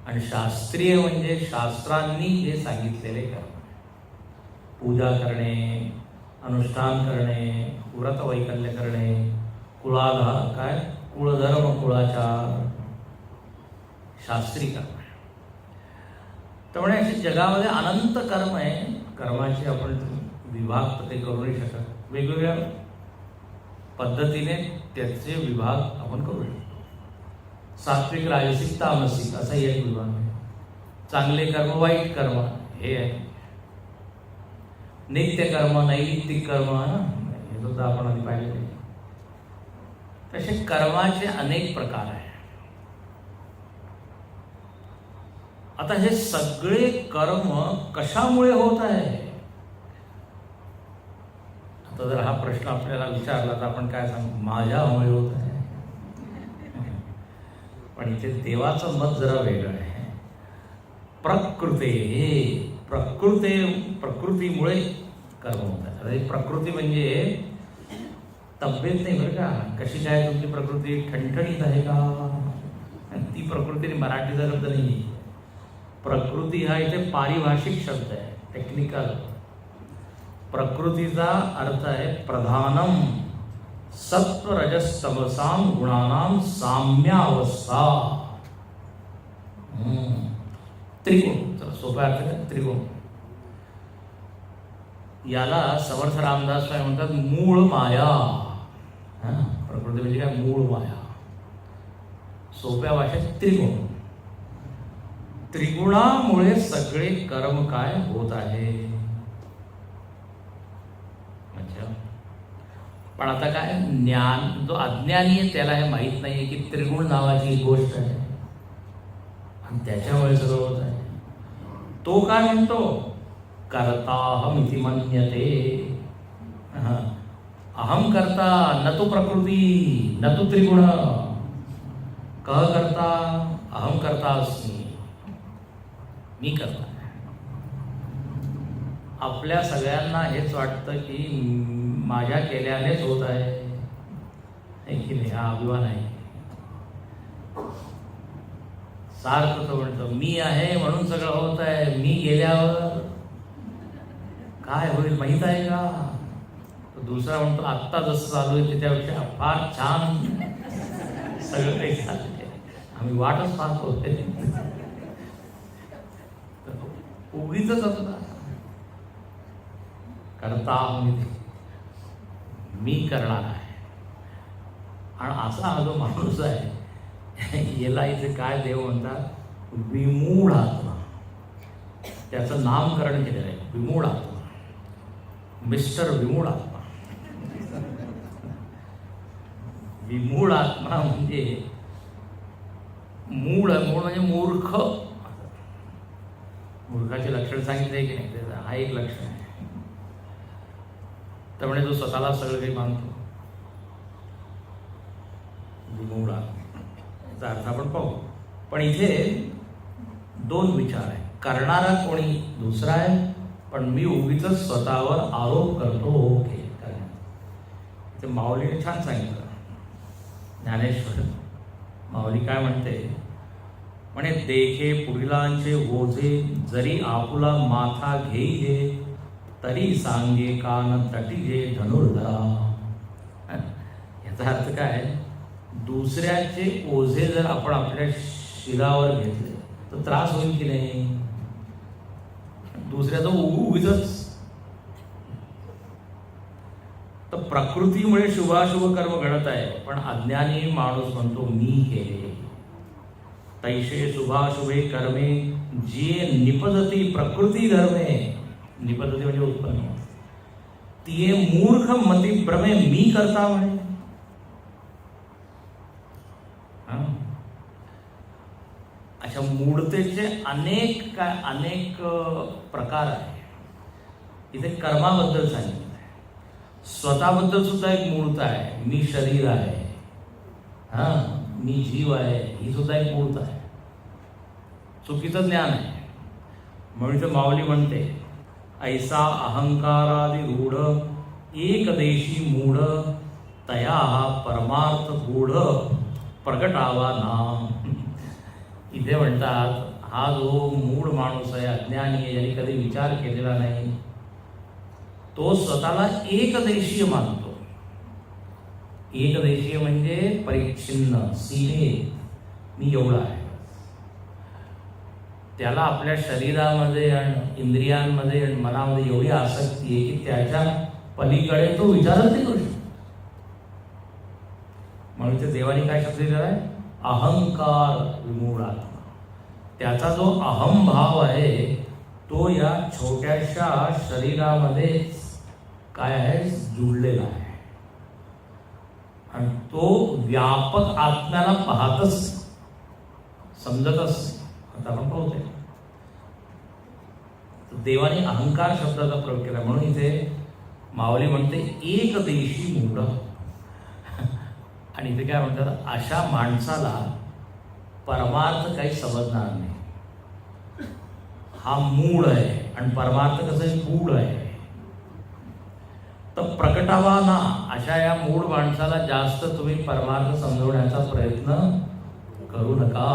आणि शास्त्रीय म्हणजे शास्त्रांनी जे सांगितलेले कर्म, पूजा करणे, अनुष्ठान करणे, व्रत वैकल्य करणे, कुळाधार काय कुळधर्म कुळाचार, शास्त्री कर्म. त्यामुळे अशी जगामध्ये अनंत कर्म आहे. कर्माचे आपण विभाग तर काही करू नाही शकत. वेगवेगळ्या पद्धतीने त्याचे विभाग आपण करू शकतो. सात्विक, राजसिक, तामसिक असा एक विभाग आहे. चांगले कर्म, वाईट कर्म हे आहे. नित्य कर्म, नैमित्तिक कर्म हे सुद्धा आपण आधी पाहिले. तसे कर्माचे अनेक प्रकार आहेत. आता हे सगळे कर्म कशामुळे होत आहे? आता जर हा प्रश्न आपल्याला विचारला तर आपण काय सांगू? माझ्यामुळे होत आहे. पण इथे देवाचं मत जरा वेगळं आहे. प्रकृतीमुळे कर्म होतात. आता ही प्रकृती म्हणजे तब्येत नाही बरं का. कशी काय तुमची प्रकृती ठणठणीत आहे का? ती प्रकृती मराठीचा शब्द नाही. प्रकृती हा इथे पारिभाषिक शब्द आहे, टेक्निकल. प्रकृतीचा अर्थ आहे प्रधानम सत्व रजस तमसाम गुणानाम साम्यावस्था. त्रिगुण, तर सोपा अर्थ आहे त्रिगुण. याला समर्थ रामदास स्वामी म्हणतात मूळ माया. प्रकृती म्हणजे काय? मूळ माया. सोप्या भाषेत त्रिगुण. त्रिगुणामुळे सगळे कर्म काय होत आहे. अच्छा, पण आता काय ज्ञान, जो अज्ञानी आहे त्याला हे माहीत नाही की त्रिगुण नावाची एक गोष्ट आहे आणि त्याच्यामुळे सगळं होत आहे. तो काय म्हणतो? कर्ताहमिति मन्यते. अहम कर्ता न तो प्रकृती न तो त्रिगुण. कह कर्ता? अहम कर्ता अस्मि, मी करता. आपल्या सगळ्यांना हेच वाटतं की माझ्या केल्यानेच होत आहे की नाही. हा अभिमान आहे. सारखं तो म्हणतो मी आहे म्हणून सगळं होत आहे, मी गेल्यावर काय होईल माहीत आहे का? तो दुसरा म्हणतो आत्ता जसं चालू आहे त्याच्यापेक्षा फार छान सगळं काही चालू आहे, आम्ही वाटच पाहत होते. उगीच होता करता मी करणार आहे. आणि असा हा जो माणूस आहे याला इथे काय देव म्हणतात, विमूढ आत्मा. त्याचं नामकरण केलेलं आहे, विमूढ आत्मा, मिस्टर विमूढ आत्मा. विमूढ आत्मा म्हणजे मूळ म्हणजे मूर्ख. मूर्खाचे लक्षण सांगितले की नाही, त्याचा हा एक लक्षण आहे. त्यामुळे तो स्वतःला सगळं काही मानतो. विमूढ याचा अर्थ आपण पाहू. पण इथे दोन विचार आहे. करणारा कोणी दुसरा आहे, पण मी उगीच स्वतःवर आरोप करतो ओके ते माऊलीने छान सांगितलं. ज्ञानेश्वर माऊली काय म्हणते, म्हणे देखे पुढिलांचे ओझे, जरी आपुला माथा घेईजे, तरी सांगे कान तटीजे धनुर्धरा. याचा अर्थ काय, दुसऱ्याचे ओझे जर आपण आपल्या शिरावर घेतले तर त्रास होईल की नाही. दुसऱ्याचं उगीच. तर प्रकृतीमुळे शुभाशुभ कर्म घडत आहे, पण अज्ञानी माणूस म्हणतो मी केले. तैसे शुभाशुभे कर्मे जे निपजती प्रकृती धर्मे. निपजती म्हणजे उत्पन्न. तिये मूर्ख मती भ्रमे मी करता म्हणे. अशा मूढतेचे अनेक प्रकार आहे. इथे कर्माबद्दल सांगितलं आहे. स्वतःबद्दल सुद्धा एक मूर्त आहे. मी शरीर आहे, मी जीव आहे, ही सुद्धा एक मूर्त आहे. चुकीचं ज्ञान आहे. म्हणून तर माऊली म्हणते, ऐसा अहंकारादि रूढ एकदेशी मूढ, तया परमार्थ गूढ प्रगटावा नाम. इथे म्हणतात, हा जो मूढ माणूस आहे, अज्ञानी आहे, ज्याने कधी विचार केलेला नाही, तो स्वतःला एकदेशीय मानतो. एकदेशीय म्हणजे परिच्छिन्न, सीमित. मी एवढा आहे. त्याला आपल्या शरीरामध्ये आणि इंद्रियांमध्ये आणि मनामध्ये एवढी आसक्ती आहे की त्याच्या पलीकडे तो विचारच नाही करू शकतो. म्हणून ते देवाने काय शब्द दिलेला आहे, अहंकार विमूढ आत्मा. त्याचा जो अहंभाव आहे तो या छोट्याशा शरीरामध्ये काय आहे, जुळलेला आहे. आणि तो व्यापक आत्म्याला पाहतच, समजतच. आता आपण पाहतोय देवाने अहंकार शब्दाचा प्रयोग केला. म्हणून इथे माऊली म्हणते एकदेशी मूढ. आणि इथे काय म्हणतात, अशा माणसाला परमार्थ काही समजणार नाही. हा मूळ आहे आणि परमार्थ कसं गूढ आहे. तर प्रकटावा ना, अशा या मूळ माणसाला जास्त तुम्ही परमार्थ समजवण्याचा प्रयत्न करू नका,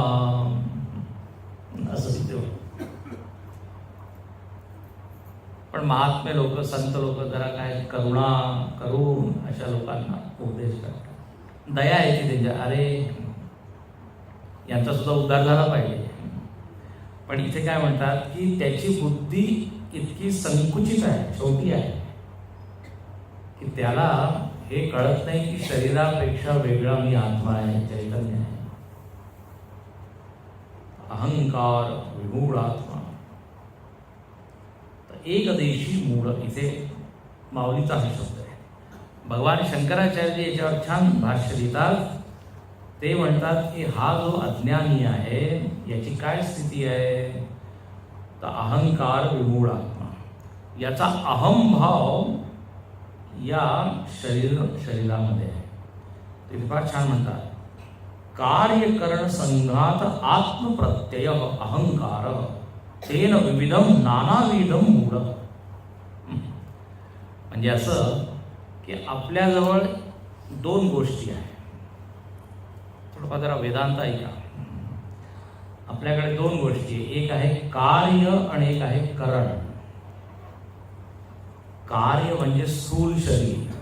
असं सिद्ध. पण महात्मे लोक, संत लोक जरा काय करुणा करून अशा लोकांना उपदेश करतात. दया आहे की त्यांच्या, अरे यांचा सुद्धा उद्धार झाला पाहिजे. पण इथे काय म्हणतात की त्याची बुद्धी इतकी संकुचित आहे, छोटी आहे, की त्याला हे कळत नाही की शरीरापेक्षा वेगळा मी आत्मा आहे, चैतन्य आहे. अहंकार विमूढ आत्मा. तर एकदेशी मूढ इथे माऊलीचा हा शब्द आहे. भगवान शंकराचार्य याच्यावर छान भाष्य लिहितात. ते म्हणतात की हा जो अज्ञानी आहे याची काय स्थिती आहे, तर अहंकार विमूढ आत्मा. याचा अहंभाव या शरीरामध्ये आहे. ते फार छान म्हणतात, कार्यकरण संघात आत्मप्रत्यय अहंकार तेन विविधम नानाविधम मूढ. म्हणजे असं की आपल्याजवळ दोन गोष्टी आहेत. थोडंफार जरा वेदांत ऐका. आपल्याकडे दोन गोष्टी, एक आहे कार्य आणि एक आहे करण. कार्य म्हणजे स्थूल शरीर.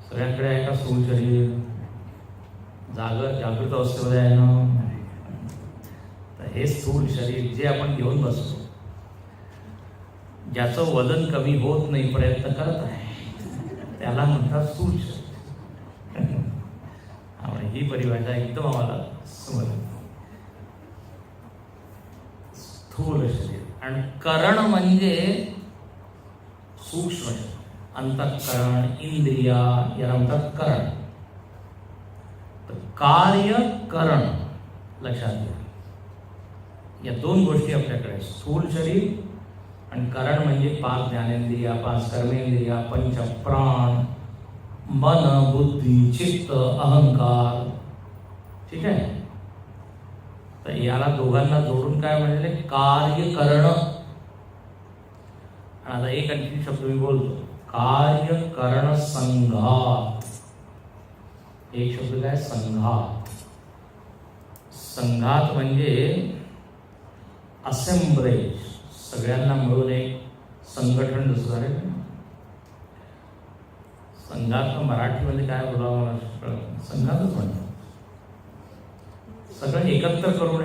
सगळ्यांकडे आहे का स्थूल शरीर? जागृत अवस्थेमध्ये आहे ना. तर हे स्थूल शरीर जे आपण घेऊन बसतो, ज्याचं वजन कमी होत नाही, प्रयत्न करत आहे, त्याला म्हणतात स्थूल शरीर. ही परिभाषा एकदम आम्हाला समजली. स्थूल शरीर आणि करण म्हणजे सूक्ष्म शरीर. अंतःकरण, इंद्रिया याला म्हणतात करण. तर कार्य करण लक्षात घ्या. या दोन गोष्टी आपल्याकडे, स्थूल शरीर आणि करण म्हणजे 5 ज्ञानेंद्रिया, 5 कर्मेंद्रिया, 5 प्राण, मन, बुद्धी, चित्त, अहंकार. ठीक आहे. तर याला दोघांना जोडून काय म्हणजे कार्य करण. आता एक आणखी शब्द मी बोलतो, कार्य करण संघात. एक शब्द काय, संघात. संघात म्हणजे असेंब्लेज, सगळ्यांना मिळून एक संघटन जसं झालं. संघात मराठीमध्ये काय बोलावं मला संघातच म्हणतो. सगळं एकत्र करून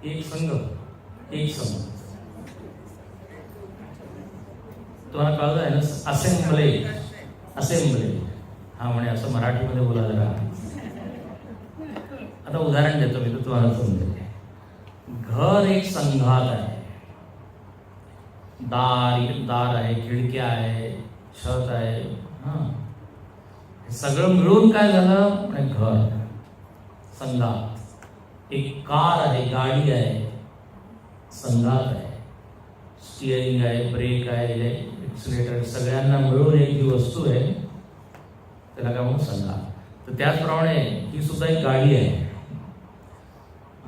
एक संघ, एक संघ. तुम्हाला कळलं आहे ना, असेंब्लेज. असेंब्लेज हा म्हणे असं मराठीमध्ये बोलायला जरा. आता उदाहरण देतो मी, तर तुम्हाला समजेल. घर एक संघात आहे. दार आहे, खिडक्या आहे, छत आहे. सगळं मिळून काय झालं म्हणजे घर, संघात. एक कार आहे, गाडी आहे, संघात आहे. स्टिअरिंग आहे, ब्रेक आहे, एक्सिलेटर, सगळ्यांना मिळून एक जी वस्तू आहे त्याला काय म्हणून संघात. तर त्याचप्रमाणे ही सुद्धा एक गाडी आहे.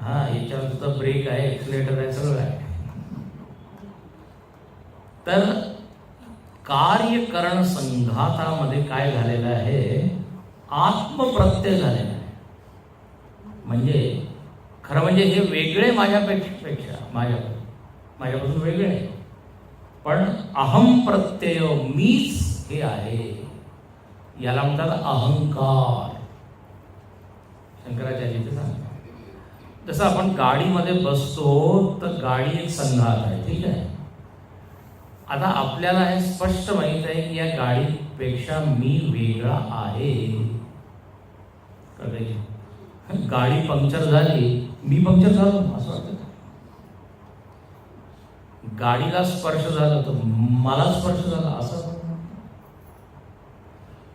याच्यावर सुद्धा ब्रेक आहे, एक्सिलेटर आहे, सगळं आहे. तर कार्यकरण संघातामध्ये काय झालेलं आहे, आत्मप्रत्यय झालेला आहे. म्हणजे खरं म्हणजे हे वेगळे माझ्यापेक्षा, माझ्यापासून वेगळे आहे. पण अहम प्रत्यय, मीच हे आहे, याला म्हणतात अहंकार. शंकराचार्य सांगतात. जसं आपण गाडीमध्ये बसतो तर गाडी एक संघात आहे. ठीक आहे. आता आपल्याला हे स्पष्ट माहित आहे की या गाडीपेक्षा मी वेगळा आहे. गाडी पंक्चर झाली, मी पंक्चर झालो असं वाटतं. गाडीला स्पर्श झाला तर मला स्पर्श झाला असं.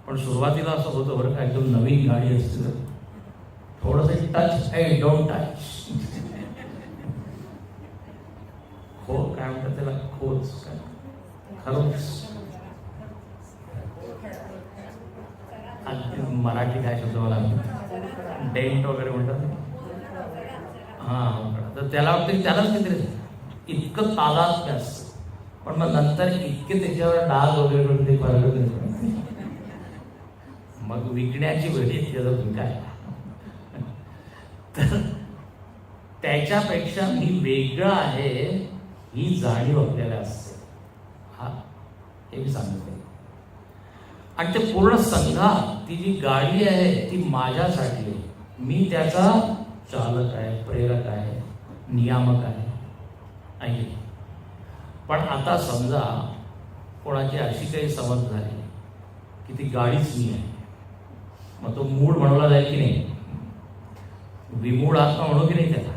पण सुरुवातीला असं होतं बरं का, एकदम नवीन गाडी असते तर थोडंसं टच, डोंट टच. हो काय म्हणतात त्याला, खोच काय, खरोच. मराठी काय शब्द मला डेंट वगैरे म्हणतात. तर त्याला वाटतं की त्यालाच काहीतरी इतकं तादात्म्य असतं. पण मग नंतर इतके त्याच्यावर डाग वगैरे वगैरे फरक नाही. मग विकण्याची वेळी त्याला विकाय. तर त्याच्यापेक्षा मी वेगळं आहे ही जाणीव आपल्याला असते. हे मी सांगतो. आणि ते पूर्ण संघात ती जी गाडी आहे ती माझ्यासाठी आहे. मी त्याचा चालक आहे, प्रेरक आहे, नियामक आहे. पण आता समजा कोणाची अशी काही समज झाली की ती गाडीच मी आहे, मग तो मूळ म्हणवला जाईल की नाही? विमूढ आत्मा म्हणू की नाही त्याला?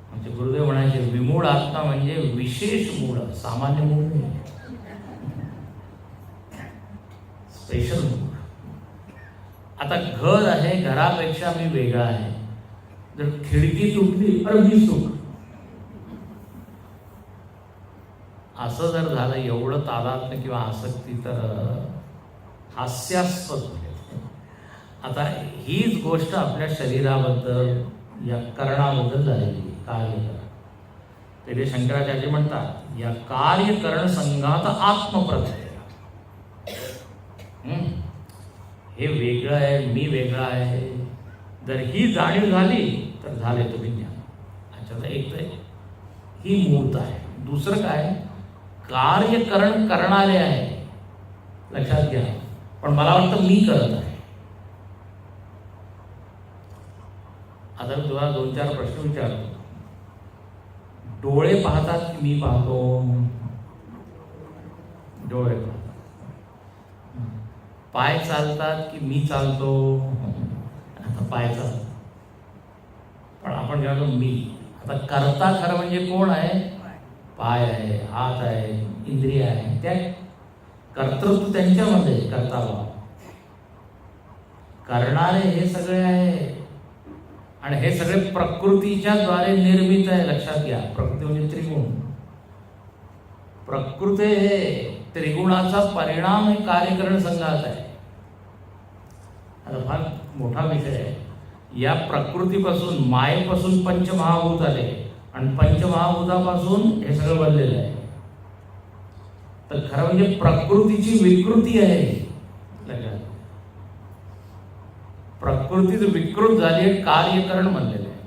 म्हणजे गुरुदेव म्हणायचे विमूढ आत्मा म्हणजे विशेष मूळ, सामान्य मूळ नाही, स्पेशल मूळ. आता घर आहे, घरापेक्षा मी वेगळा आहे. जर खिडकी तुटली अरे मी सुख, असं जर झालं एवढं तादात्म्य किंवा आसक्ती तर हास्यास्पद. आता हीच गोष्ट आपल्या शरीराबद्दल या करणाबद्दल झालेली कार्य. ते शंकराचार्य म्हणतात या कार्यकरण संघात आत्मप्रत्यय. हे वेगळं आहे, मी वेगळा आहे, जर ही जाणीव झाली तर झाले तो विज्ञान. अच्छा, एक तर ही मूर्त आहे. दुसरं काय, कार्यकरण करणारे आहे, लक्षात घ्या. पण मला वाटतं मी करत आहे. आता मी तुम्हाला 2-4 प्रश्न विचारतो. डोळे पाहतात की मी पाहतो? डोळे पाय चालतात की मी चालतो? आता पाय चालतो, पण आपण काय म्हणतो मी. आता करता खरं म्हणजे कोण आहे? पाय आहे, हात आहे, इंद्रिय आहे. त्या कर्तृत्व त्यांच्यामध्ये कर्ताभाव. करणारे हे सगळे आहे आणि हे सगळे प्रकृतीच्या द्वारे निर्मित आहे. लक्षात घ्या, प्रकृती म्हणजे त्रिगुण. प्रकृती हे त्रिगुणाचा परिणाम हे कार्यकरण संघात आहे. आता फार मोठा विषय आहे. या प्रकृतीपासून, मायेपासून पंचमहाभूत आले आणि पंचमहाभूतापासून हे सगळं बनलेलं आहे. तर खरं म्हणजे प्रकृतीची विकृती आहे. प्रकृती विकृत झाली, कार्यकरण बनलेलं आहे.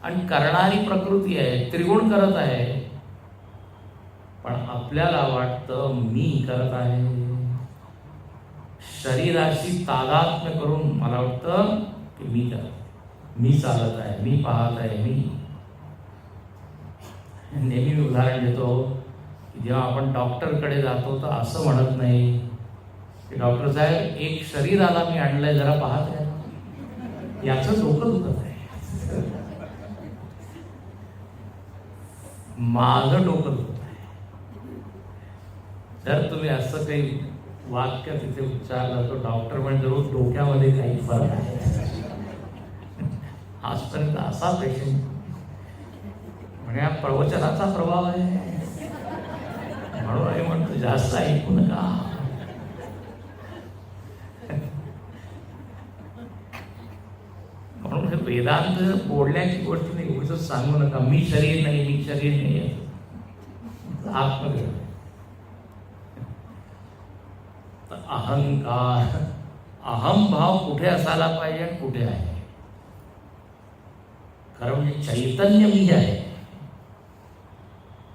आणि करणारी प्रकृती आहे, त्रिगुण करत आहे. पण आपल्याला वाटतं मी करत आहे. शरीराशी तादात्म्य करून मला वाटतं की मी करत, मी चालत आहे, मी पाहत आहे. मी नेहमी उदाहरण देतो की जेव्हा आपण डॉक्टरकडे जातो तर असं म्हणत नाही की डॉक्टर साहेब एक शरीर आला, मी आणलंय, जरा पाहत आहे. याचं डोकं दुखत आहे, माझं डोकं दुखत आहे. जर तुम्ही असं काही वाक्य तिथे उच्चारलं तर डॉक्टर म्हणजे जरूर डोक्यामध्ये काही फरक आहे. आजपर्यंत असा पेशंट म्हणजे प्रवचनाचा प्रभाव आहे म्हणून आहे, म्हणतो जास्त ऐकू नका. म्हणून हे वेदांत बोलण्याची गोष्ट नाही, उगाच सांगू नका मी शरीर नाही, मी शरीर नाही. आत्मज्ञान, अहंकार, अहमभाव कुठे असायला पाहिजे आणि कुठे आहे? खरं म्हणजे चैतन्य मी आहे,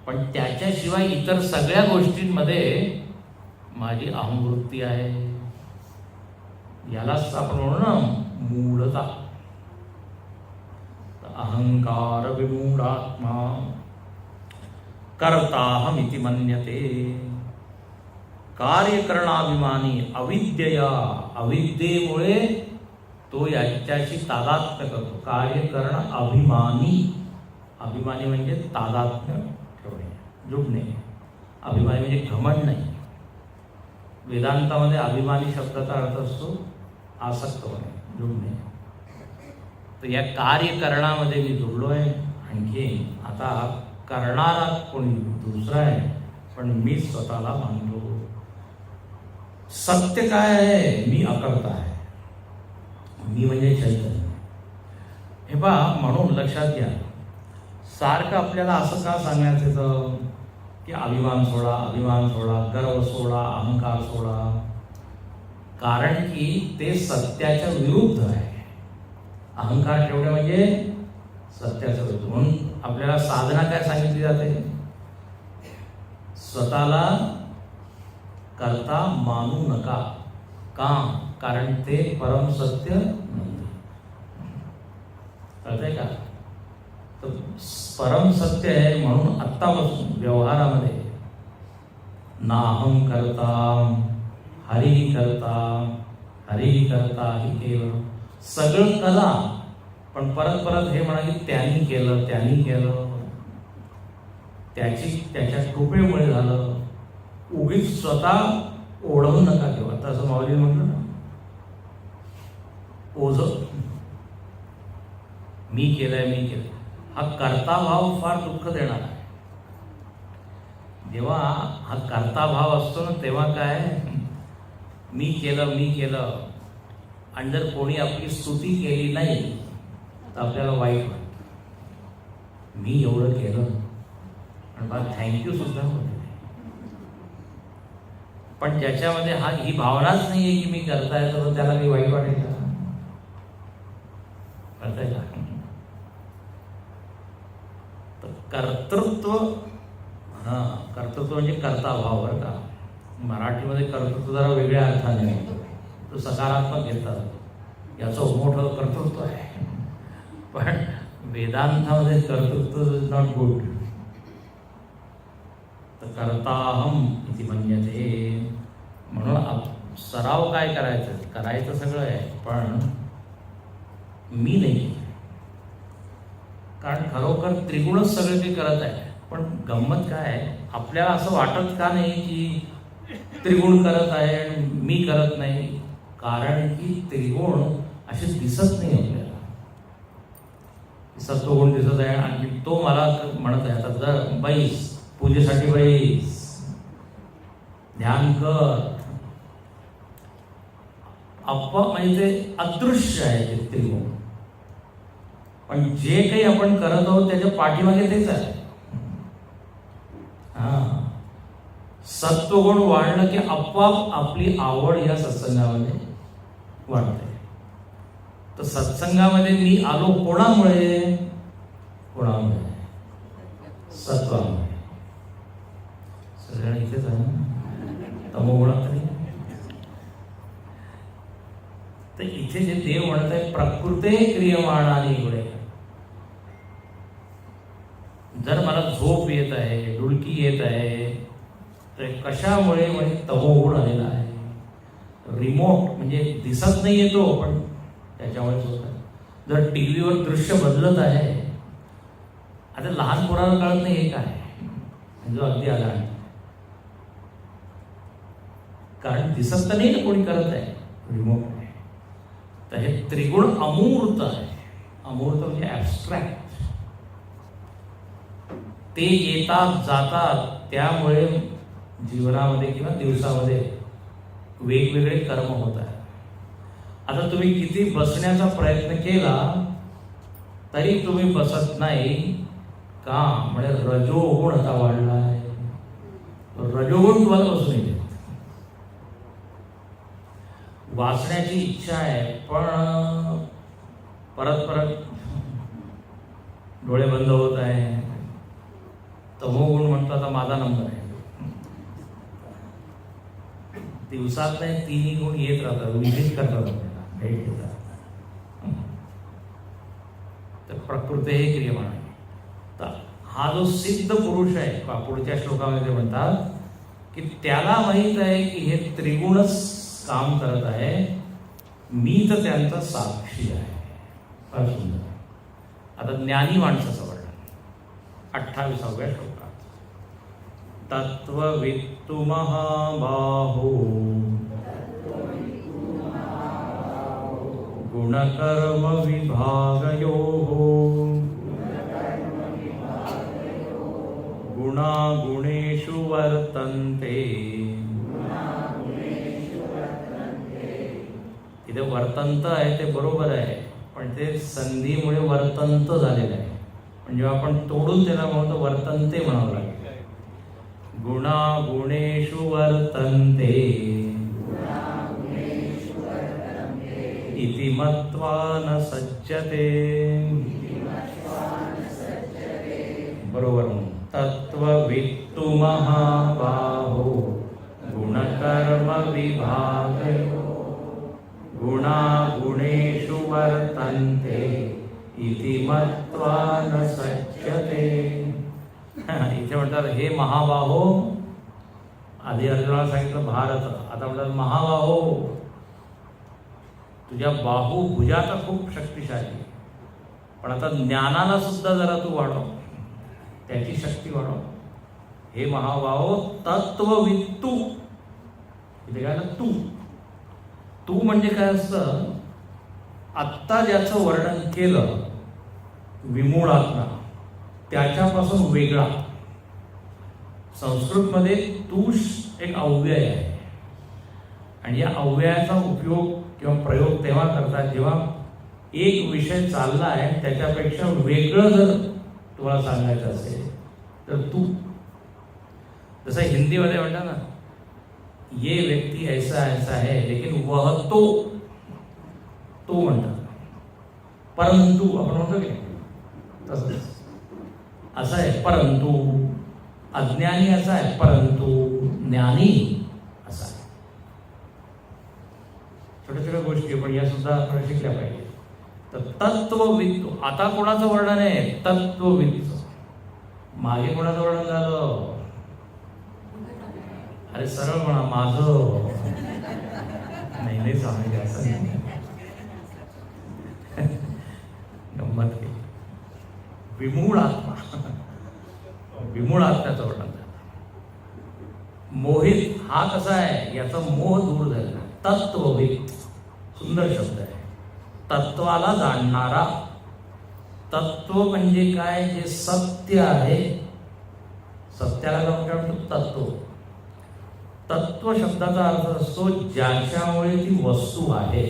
पण त्याच्याशिवाय इतर सगळ्या गोष्टींमध्ये माझी अहंवृत्ती आहे. यालाच आपण म्हणू ना मूढता. अहंकार विमूढात्मा कर्ताहमिति मन्यते. कार्यकरणाभिमानी अविद्यया, अविद्येमुळे तो याच्याशी तादात्म्य करतो. कार्यकरण अभिमानी, अभिमानी म्हणजे तादात्म्य ठेवणे, जुडणे. अभिमानी म्हणजे घमंड नाही. वेदांतामध्ये अभिमानी शब्दाचा अर्थ असतो आसक्त होणे, जुडणे. तर या कार्यकरणामध्ये मी जुडलो आहे. आणखी आता करणारा कोणी दुसरा आहे, पण मी स्वतःला मानलो. सत्य काय आहे? मी अकर्ता आहे. मी म्हणजे चैतन्य. हे पहा, म्हणून लक्षात घ्या, सारखं आपल्याला असं का सांगण्यात येतं की अभिमान सोडा, अभिमान सोडा, गर्व सोडा, अहंकार सोडा? कारण की ते सत्याच्या विरुद्ध आहे. अहंकार ठेवणे म्हणजे सत्याच्या विरुद्ध. म्हणून आपल्याला साधना काय सांगितली जाते? स्वतःला करता मानू नका. का? कारण ते परम सत्य नाही. कळतंय का? तर परम सत्य आहे. म्हणून आत्तापासून व्यवहारामध्ये नाहं करता हरिही करता, हरिही करता ही केलं. सगळं करा, पण परत परत हे म्हणा की त्यांनी केलं, त्यांनी केलं, त्याच्या कृपेमुळे झालं. उगीच स्वतः ओढवू नका घेऊ. आता असं माऊली म्हटलं ना, ओझ मी केलंय, मी केलंय. हा कर्ताभाव फार दुःख देणार आहे. जेव्हा हा कर्ताभाव असतो ना, तेव्हा काय मी केलं, मी केलं, आणि जर कोणी आपली स्तुती केली नाही तर आपल्याला वाईट वाटतं. मी एवढं केलं आणि मला थँक्यू सुद्धा होते. पण ज्याच्यामध्ये ही भावनाच नाही आहे की मी करताय, तर त्याला काही वाईट वाटेल का? करताय का? तर कर्तृत्व, कर्तृत्व म्हणजे कर्ताभाव. बरं का, मराठीमध्ये कर्तृत्व जरा वेगळ्या अर्थाने तो सकारात्मक घेतात, याचं मोठं कर्तृत्व आहे. पण वेदांतामध्ये कर्तृत्व इज नॉट गुड. तर तर कर्ताहम इति मन्यते. म्हणून सराव काय करायचं सगळं आहे, पण मी नाही. कारण खरोखर त्रिगुणच सगळे ते करत आहे. पण गंमत काय आहे, आपल्याला असं वाटत का नाही की त्रिगुण करत आहे आणि मी करत नाही? कारण की त्रिगुण असे दिसत नाही आपल्याला. सत्वगुण दिसत आहे आणि तो मला म्हणत आहे, आता जर बैस पूजेसाठी बैस, ध्यान कर, म्हणजे ते अदृश्य आहे ते त्रिगुण. पण जे काही आपण करत आहोत त्याच्या पाठीमागे तेच आहे. सत्वगुण वाढलं की आपोआप आपली आवड या सत्संगामध्ये वाढते. तर सत्संगामध्ये मी आलो कोणामुळे? सत्वामुळे. सगळं इथेच आहे ना, तमोगुणात नाही. तर इथे जे देव म्हणत आहे, प्रकृते क्रियमाणाने गुणे. जर मला झोप येत आहे, डुलकी येत आहे, तर कशामुळे? म्हणजे तमोगुण आलेला आहे. रिमोट म्हणजे दिसत नाही येतो, पण त्याच्यामुळेच होत आहे. जर टीव्हीवर दृश्य बदलत आहे, आता लहान पोराला कळत नाही हे काय, जो अगदी आला आहे, कारण दिसत तर नाही ना कोणी करत आहे रिमोट. तर हे त्रिगुण अमूर्त आहे. अमूर्त म्हणजे ॲब्स्ट्रॅक्ट. ते येतात जातात, त्यामुळे जीवनामध्ये किंवा दिवसामध्ये वेगवेगळे कर्म होत आहेत. आता तुम्ही किती बसण्याचा प्रयत्न केला तरी तुम्ही बसत नाही का? म्हणजे रजोगुण आता वाढला आहे. रजोगुण तुम्हाला बसू नाही देत. वाचण्याची इच्छा आहे, पण परत डोळे बंद होत आहे. तमोगुण म्हणतो आता माझा नंबर आहे. दिवसात नाही 3 गुण येत राहतात, विजिट करतात आपल्याला, भेट देतात. तर प्रकृती हे क्रियमाण आहे. तर हा जो सिद्ध पुरुष आहे, पुढच्या श्लोकामध्ये म्हणतात की त्याला माहित आहे की हे त्रिगुणच काम करत आहे, मी तर त्यांचा साक्षी आहे. फार सुंदर. आता ज्ञानी माणसाचं वर्णन 28व्या श्लोकात. तत्त्ववित्तु महाबाहो गुणकर्म विभागयोः गुणागुणेषु वर्तन्ते. इथे वर्तंत आहे ते बरोबर आहे, पण ते संधीमुळे वर्तंत झालेलं आहे. म्हणजे आपण तोडून त्याला म्हणतो वर्तन्ते म्हणावं लागेल. गुणागुणेषु वर्तन्ते इति मत्वा न सज्जते. बरोबर. तत्त्ववित्तु महाबाहो गुणकर्म विभागयोः गुणागुणेषु वर्तन्ते इति मत्वा न सज्जते. इथे म्हणतात हे महाबाहो. आधी अर्जुनाला सांगितलं भारत, आता म्हणतात महाबाहो. तुझ्या बाहुभुजा तर खूप शक्तिशाली, पण आता ज्ञानाला सुद्धा जरा तू वाढव, त्याची शक्ती वाढव. हे महाबाहो तत्त्ववित्तु. इथे काय ना तू म्हणजे काय असतं? आत्ता ज्याचं वर्णन केलं विमूळात्मा, त्याच्यापासून वेगळा. संस्कृतमध्ये तू एक अव्यय आहे, आणि या अव्ययाचा उपयोग किंवा प्रयोग तेव्हा करतात जेव्हा एक विषय चालला आहे त्याच्यापेक्षा वेगळं जर तुम्हाला सांगायचं असेल तर तू. जसं हिंदीमध्ये म्हणतात ना, ये व्यक्ती ऐसा ऐसा है लेकिन वह तो म्हणतात. परंतु आपण म्हणतो की तसंच असं आहे. परंतु अज्ञानी असा आहे, परंतु ज्ञानी असा आहे. छोट्या छोट्या गोष्टी पण या सुद्धा आपण शिकल्या पाहिजे. तर तत्त्ववित्त, आता कोणाचं वर्णन आहे? तत्त्ववित्त. मागे कोणाचं वर्णन झालं? अरे सरळ म्हणा माझं. नाही नाही स्वामी असं नाही. गंमत केली. विमूळ आत्मा, विमूळ आत्म्याचं वर्णन झालं. मोहित हा कसा आहे, याचा मोह दूर झाला. तत्वविद सुंदर शब्द आहे. तत्वाला जाणणारा. तत्व म्हणजे काय, जे सत्य आहे. सत्याला आपण काय म्हणतो, तत्व. तत्व शब्दाचा अर्थ असतो ज्याच्यामुळे ती वस्तू आहे.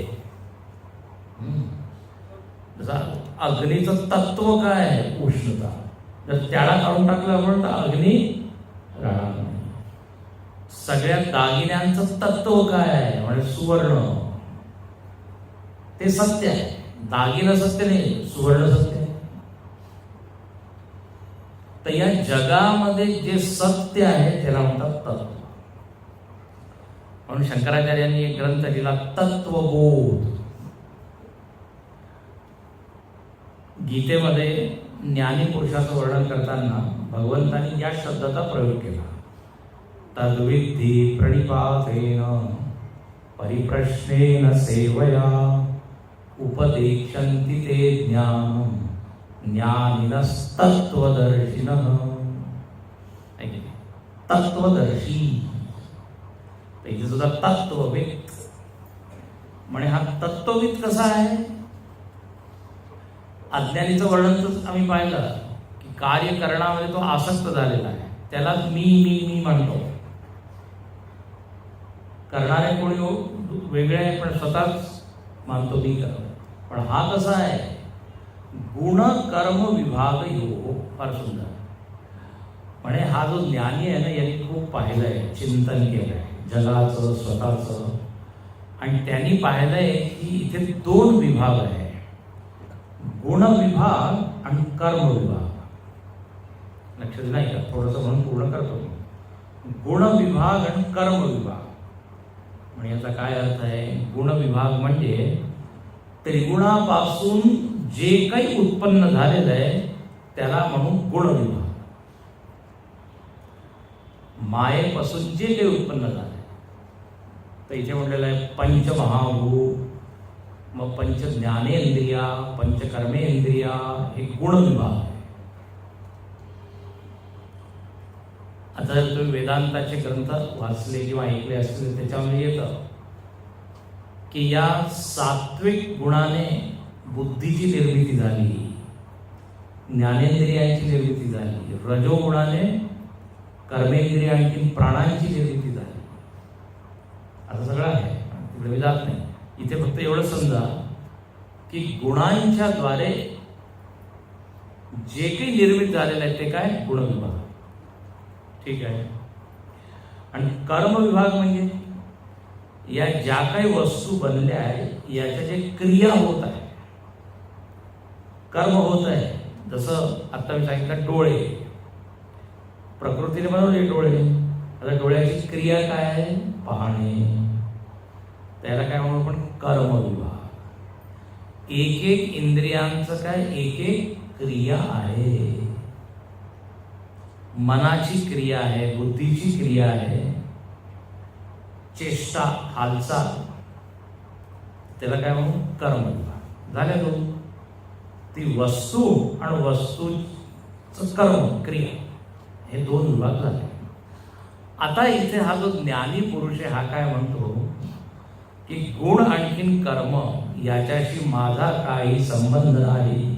जसं अग्नीचं तत्व काय आहे, उष्णता. जर त्याला काढून टाकलं आपण तर अग्नी राहणार नाही. सगळ्या दागिन्यांचं तत्व काय आहे, म्हणजे सुवर्ण. ते सत्य आहे. दागिनं सत्य नाही, सुवर्ण सत्य आहे. तर या जगामध्ये जे सत्य आहे त्याला म्हणतात तत्व. म्हणून शंकराचार्यांनी एक ग्रंथ लिहिला, तत्वबोध. गीतेमध्ये ज्ञानी पुरुषाचं वर्णन करताना भगवंतांनी या शब्दाचा प्रयोग केला. तद्विद्धि प्रणिपातेन परिप्रश्नेन सेवया उपदेक्षन्ति ते ज्ञानम् ज्ञानिनस्तत्त्वदर्शिनः. तत्वदर्शी. इथे सुद्धा तत्वविद. म्हणजे हा तत्वविद कसा आहे. अज्ञानीचं वर्णन तर आम्ही पाहिलं की कार्यकरणामध्ये तो आसक्त झालेला आहे. त्याला मी मी मी म्हणतो. करणारे कोणी वेगळे आहे पण स्वतःच मानतो मी करतो. पण हा कसा आहे, गुण कर्म विभाग योग. फार सुंदर. म्हणजे हा जो ज्ञानी आहे ना, यांनी खूप पाहिलंय, चिंतन केलंय जगाचं, स्वतःचं. आणि त्यांनी पाहिलंय की इथे दोन विभाग आहे, गुण विभाग आणि कर्म विभाग. लक्षात नाही का, थोडंसं म्हणून पूर्ण करतो. गुण विभाग आणि कर्म विभाग म्हणजे याचा काय अर्थ आहे. गुण विभाग म्हणजे त्रिगुणापासून जे काही उत्पन्न झालेलं आहे त्याला म्हणून गुण विभाग. मायेपासून जे काही उत्पन्न झालं तर इथे म्हटलेलं आहे पंचमहाभूत, मग पंच ज्ञानेंद्रिया, पंचकर्मेंद्रिया, हे गुण विभाग आहे. आता जर तुम्ही वेदांताचे ग्रंथ वाचले किंवा ऐकले असतील त्याच्यामध्ये येतं की या सात्विक गुणाने बुद्धीची निर्मिती झाली, ज्ञानेंद्रियांची निर्मिती झाली, रजोगुणाने कर्मेंद्रिय आणखी प्राणांची निर्मिती झाली. असं सगळं आहे, तिकडे मी जात नाही. इथे फक्त एवढं समजा की गुणांच्या द्वारे जे काही निर्मित झालेलं आहे ते काय, गुण विभाग. ठीक आहे. आणि कर्म विभाग म्हणजे या ज्या काही वस्तू बनल्या आहेत याच्या जे क्रिया होत आहे, कर्म होत आहे. जसं आता मी सांगितलं डोळे, प्रकृतीने बनवले डोळे. आता डोळ्याची क्रिया काय आहे, पाहणे. त्याला काय म्हणू आपण, कर्म विभाग. एक एक इंद्रियांचं काय, एक एक क्रिया आहे. मनाची क्रिया आहे, बुद्धीची क्रिया आहे, चेष्टा, हालचाल, त्याला काय म्हणू, कर्म विभाग. झाल्या दोन. ती वस्तू आणि वस्तूचं कर्म क्रिया, हे दोन विभाग झाले. आता इथे हा जो ज्ञानी पुरुष आहे हा काय म्हणतो की गुण आणखीन कर्म याच्याशी माझा काही संबंध नाही.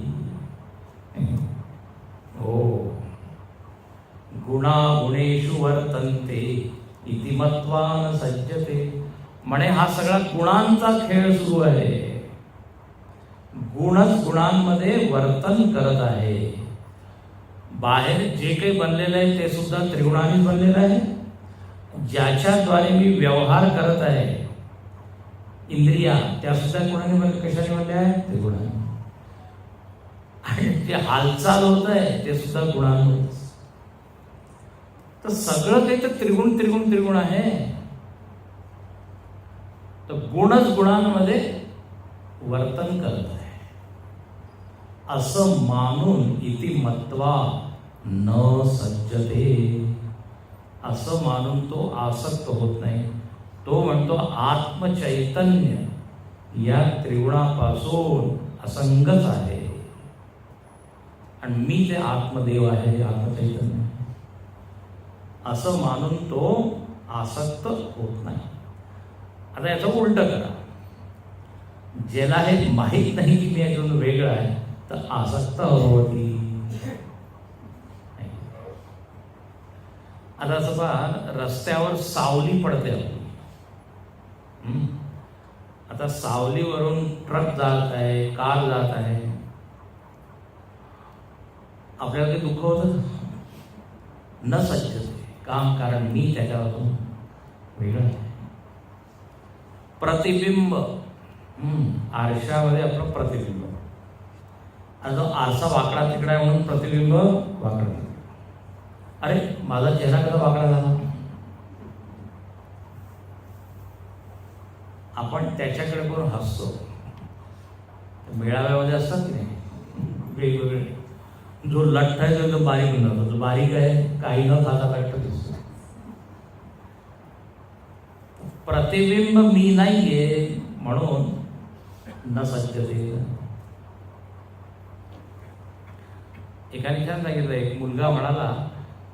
हो, गुणा गुणेषु वर्तन्ते इति मत्वा न सज्जते. म्हणे हा सगळा गुणांचा खेळ सुरू आहे. गुणच गुणांमध्ये वर्तन करत आहे. बाहेर जे काही बनलेलं आहे ते सुद्धा त्रिगुणांनीच बनलेलं आहे. ज्याच्याद्वारे मी व्यवहार करत आहे, इंद्रिया, त्या सुद्धा गुणाने बनले. कशाने बनले आहे, त्रिगुणाने. आणि जे हालचाल होत आहे ते सुद्धा गुणांमुळेच. तर सगळं काही तर त्रिगुण त्रिगुण त्रिगुण आहे. तर गुणच गुणांमध्ये वर्तन करत आहे असं मानून इति मत्वा न सज्जते. असं मानून तो आसक्त होत नाही. तो म्हणतो आत्मचैतन्य या त्रिगुणापासून असंगच आहे आणि मी ते आत्मदेव आहे, आत्मचैतन्य असं मानून तो आसक्त होत नाही. आता याचं उलट करा, ज्याला हे माहीत नाही की मी याच्यातून वेगळं आहे तर आसक्त होती. आता असं पहा, रस्त्यावर सावली पडते आपली. आता सावलीवरून ट्रक जात आहे, कार जात आहे, आपल्याला ते दुःख होतं न सज्जते काम, कारण मी त्याच्यापासून वेगळं आहे. प्रतिबिंब, आरशामध्ये आपलं प्रतिबिंब, आणि जो आरसा वाकडा तिकडा आहे म्हणून प्रतिबिंब वाकडा. अरे माझा चेहरा कसा वाकडा झाला, आपण त्याच्याकडे करून हसतो. मेळाव्यामध्ये असतात की नाही वेगवेगळे, जो लठ्ठ आहे तो बारीक होऊन जातो, जो बारीक आहे काही न खाता लठ्ठ दिसतो. प्रतिबिंब मी नाहीये म्हणून न सज्जते. एकाने छान सांगितलं, एक मुलगा म्हणाला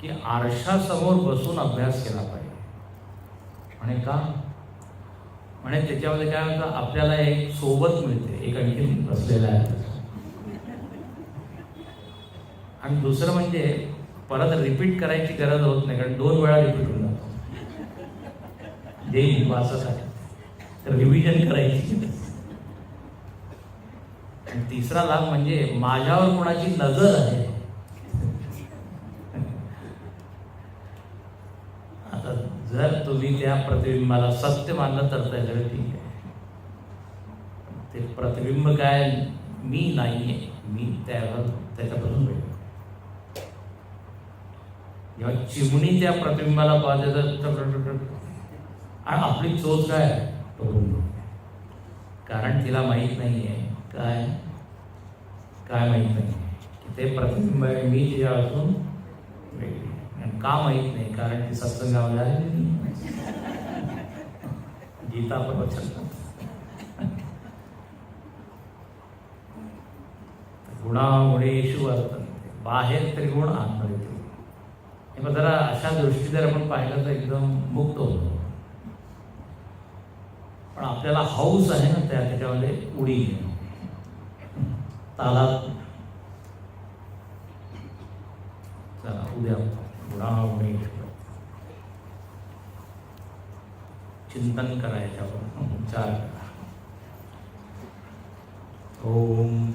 की आरशासमोर बसून अभ्यास केला पाहिजे. म्हणे का? म्हणे त्याच्यामध्ये काय होतं, आपल्याला एक सोबत मिळते, एक आणखी बसलेला आहे. आणि दुसरं म्हणजे परत रिपीट करायची गरज होत नाही, कारण 2 वेळा रिपीट होऊन जातो. देईल वाचत तर रिव्हिजन करायची. आणि तिसरा लाभ म्हणजे माझ्यावर कोणाची नजर आहे. आता जर तुम्ही त्या प्रतिबिंबाला सत्य मानलं तर त्याच्याकडे ठीक आहे. ते प्रतिबिंब काय मी नाहीये, मी त्याच्यापासून वेगळं. जेव्हा चिमणी त्या प्रतिबिंबाला पाहते तर आणि आपली चोच काय टोकून, कारण तिला माहीत नाहीये काय काय माहीत नाही की ते प्रतिबिंब आहे, मी तिच्या असून वेगळी. आणि का माहीत नाही, कारण ती सत्संगामध्ये आहे, गीता प्रवचन. गुणागुणेषु वर्तन्ते, बाहेर त्रिगुण आतमध्ये त्रिगुण. हे जरा अशा दृष्टी जर आपण पाहिलं तर एकदम मुक्त होतो. पण आपल्याला हौस आहे ना त्याच्यामध्ये उडी तालात. चला उद्या गुणागुणेषु चिंतन करायचं, आपण विचार करा. ओम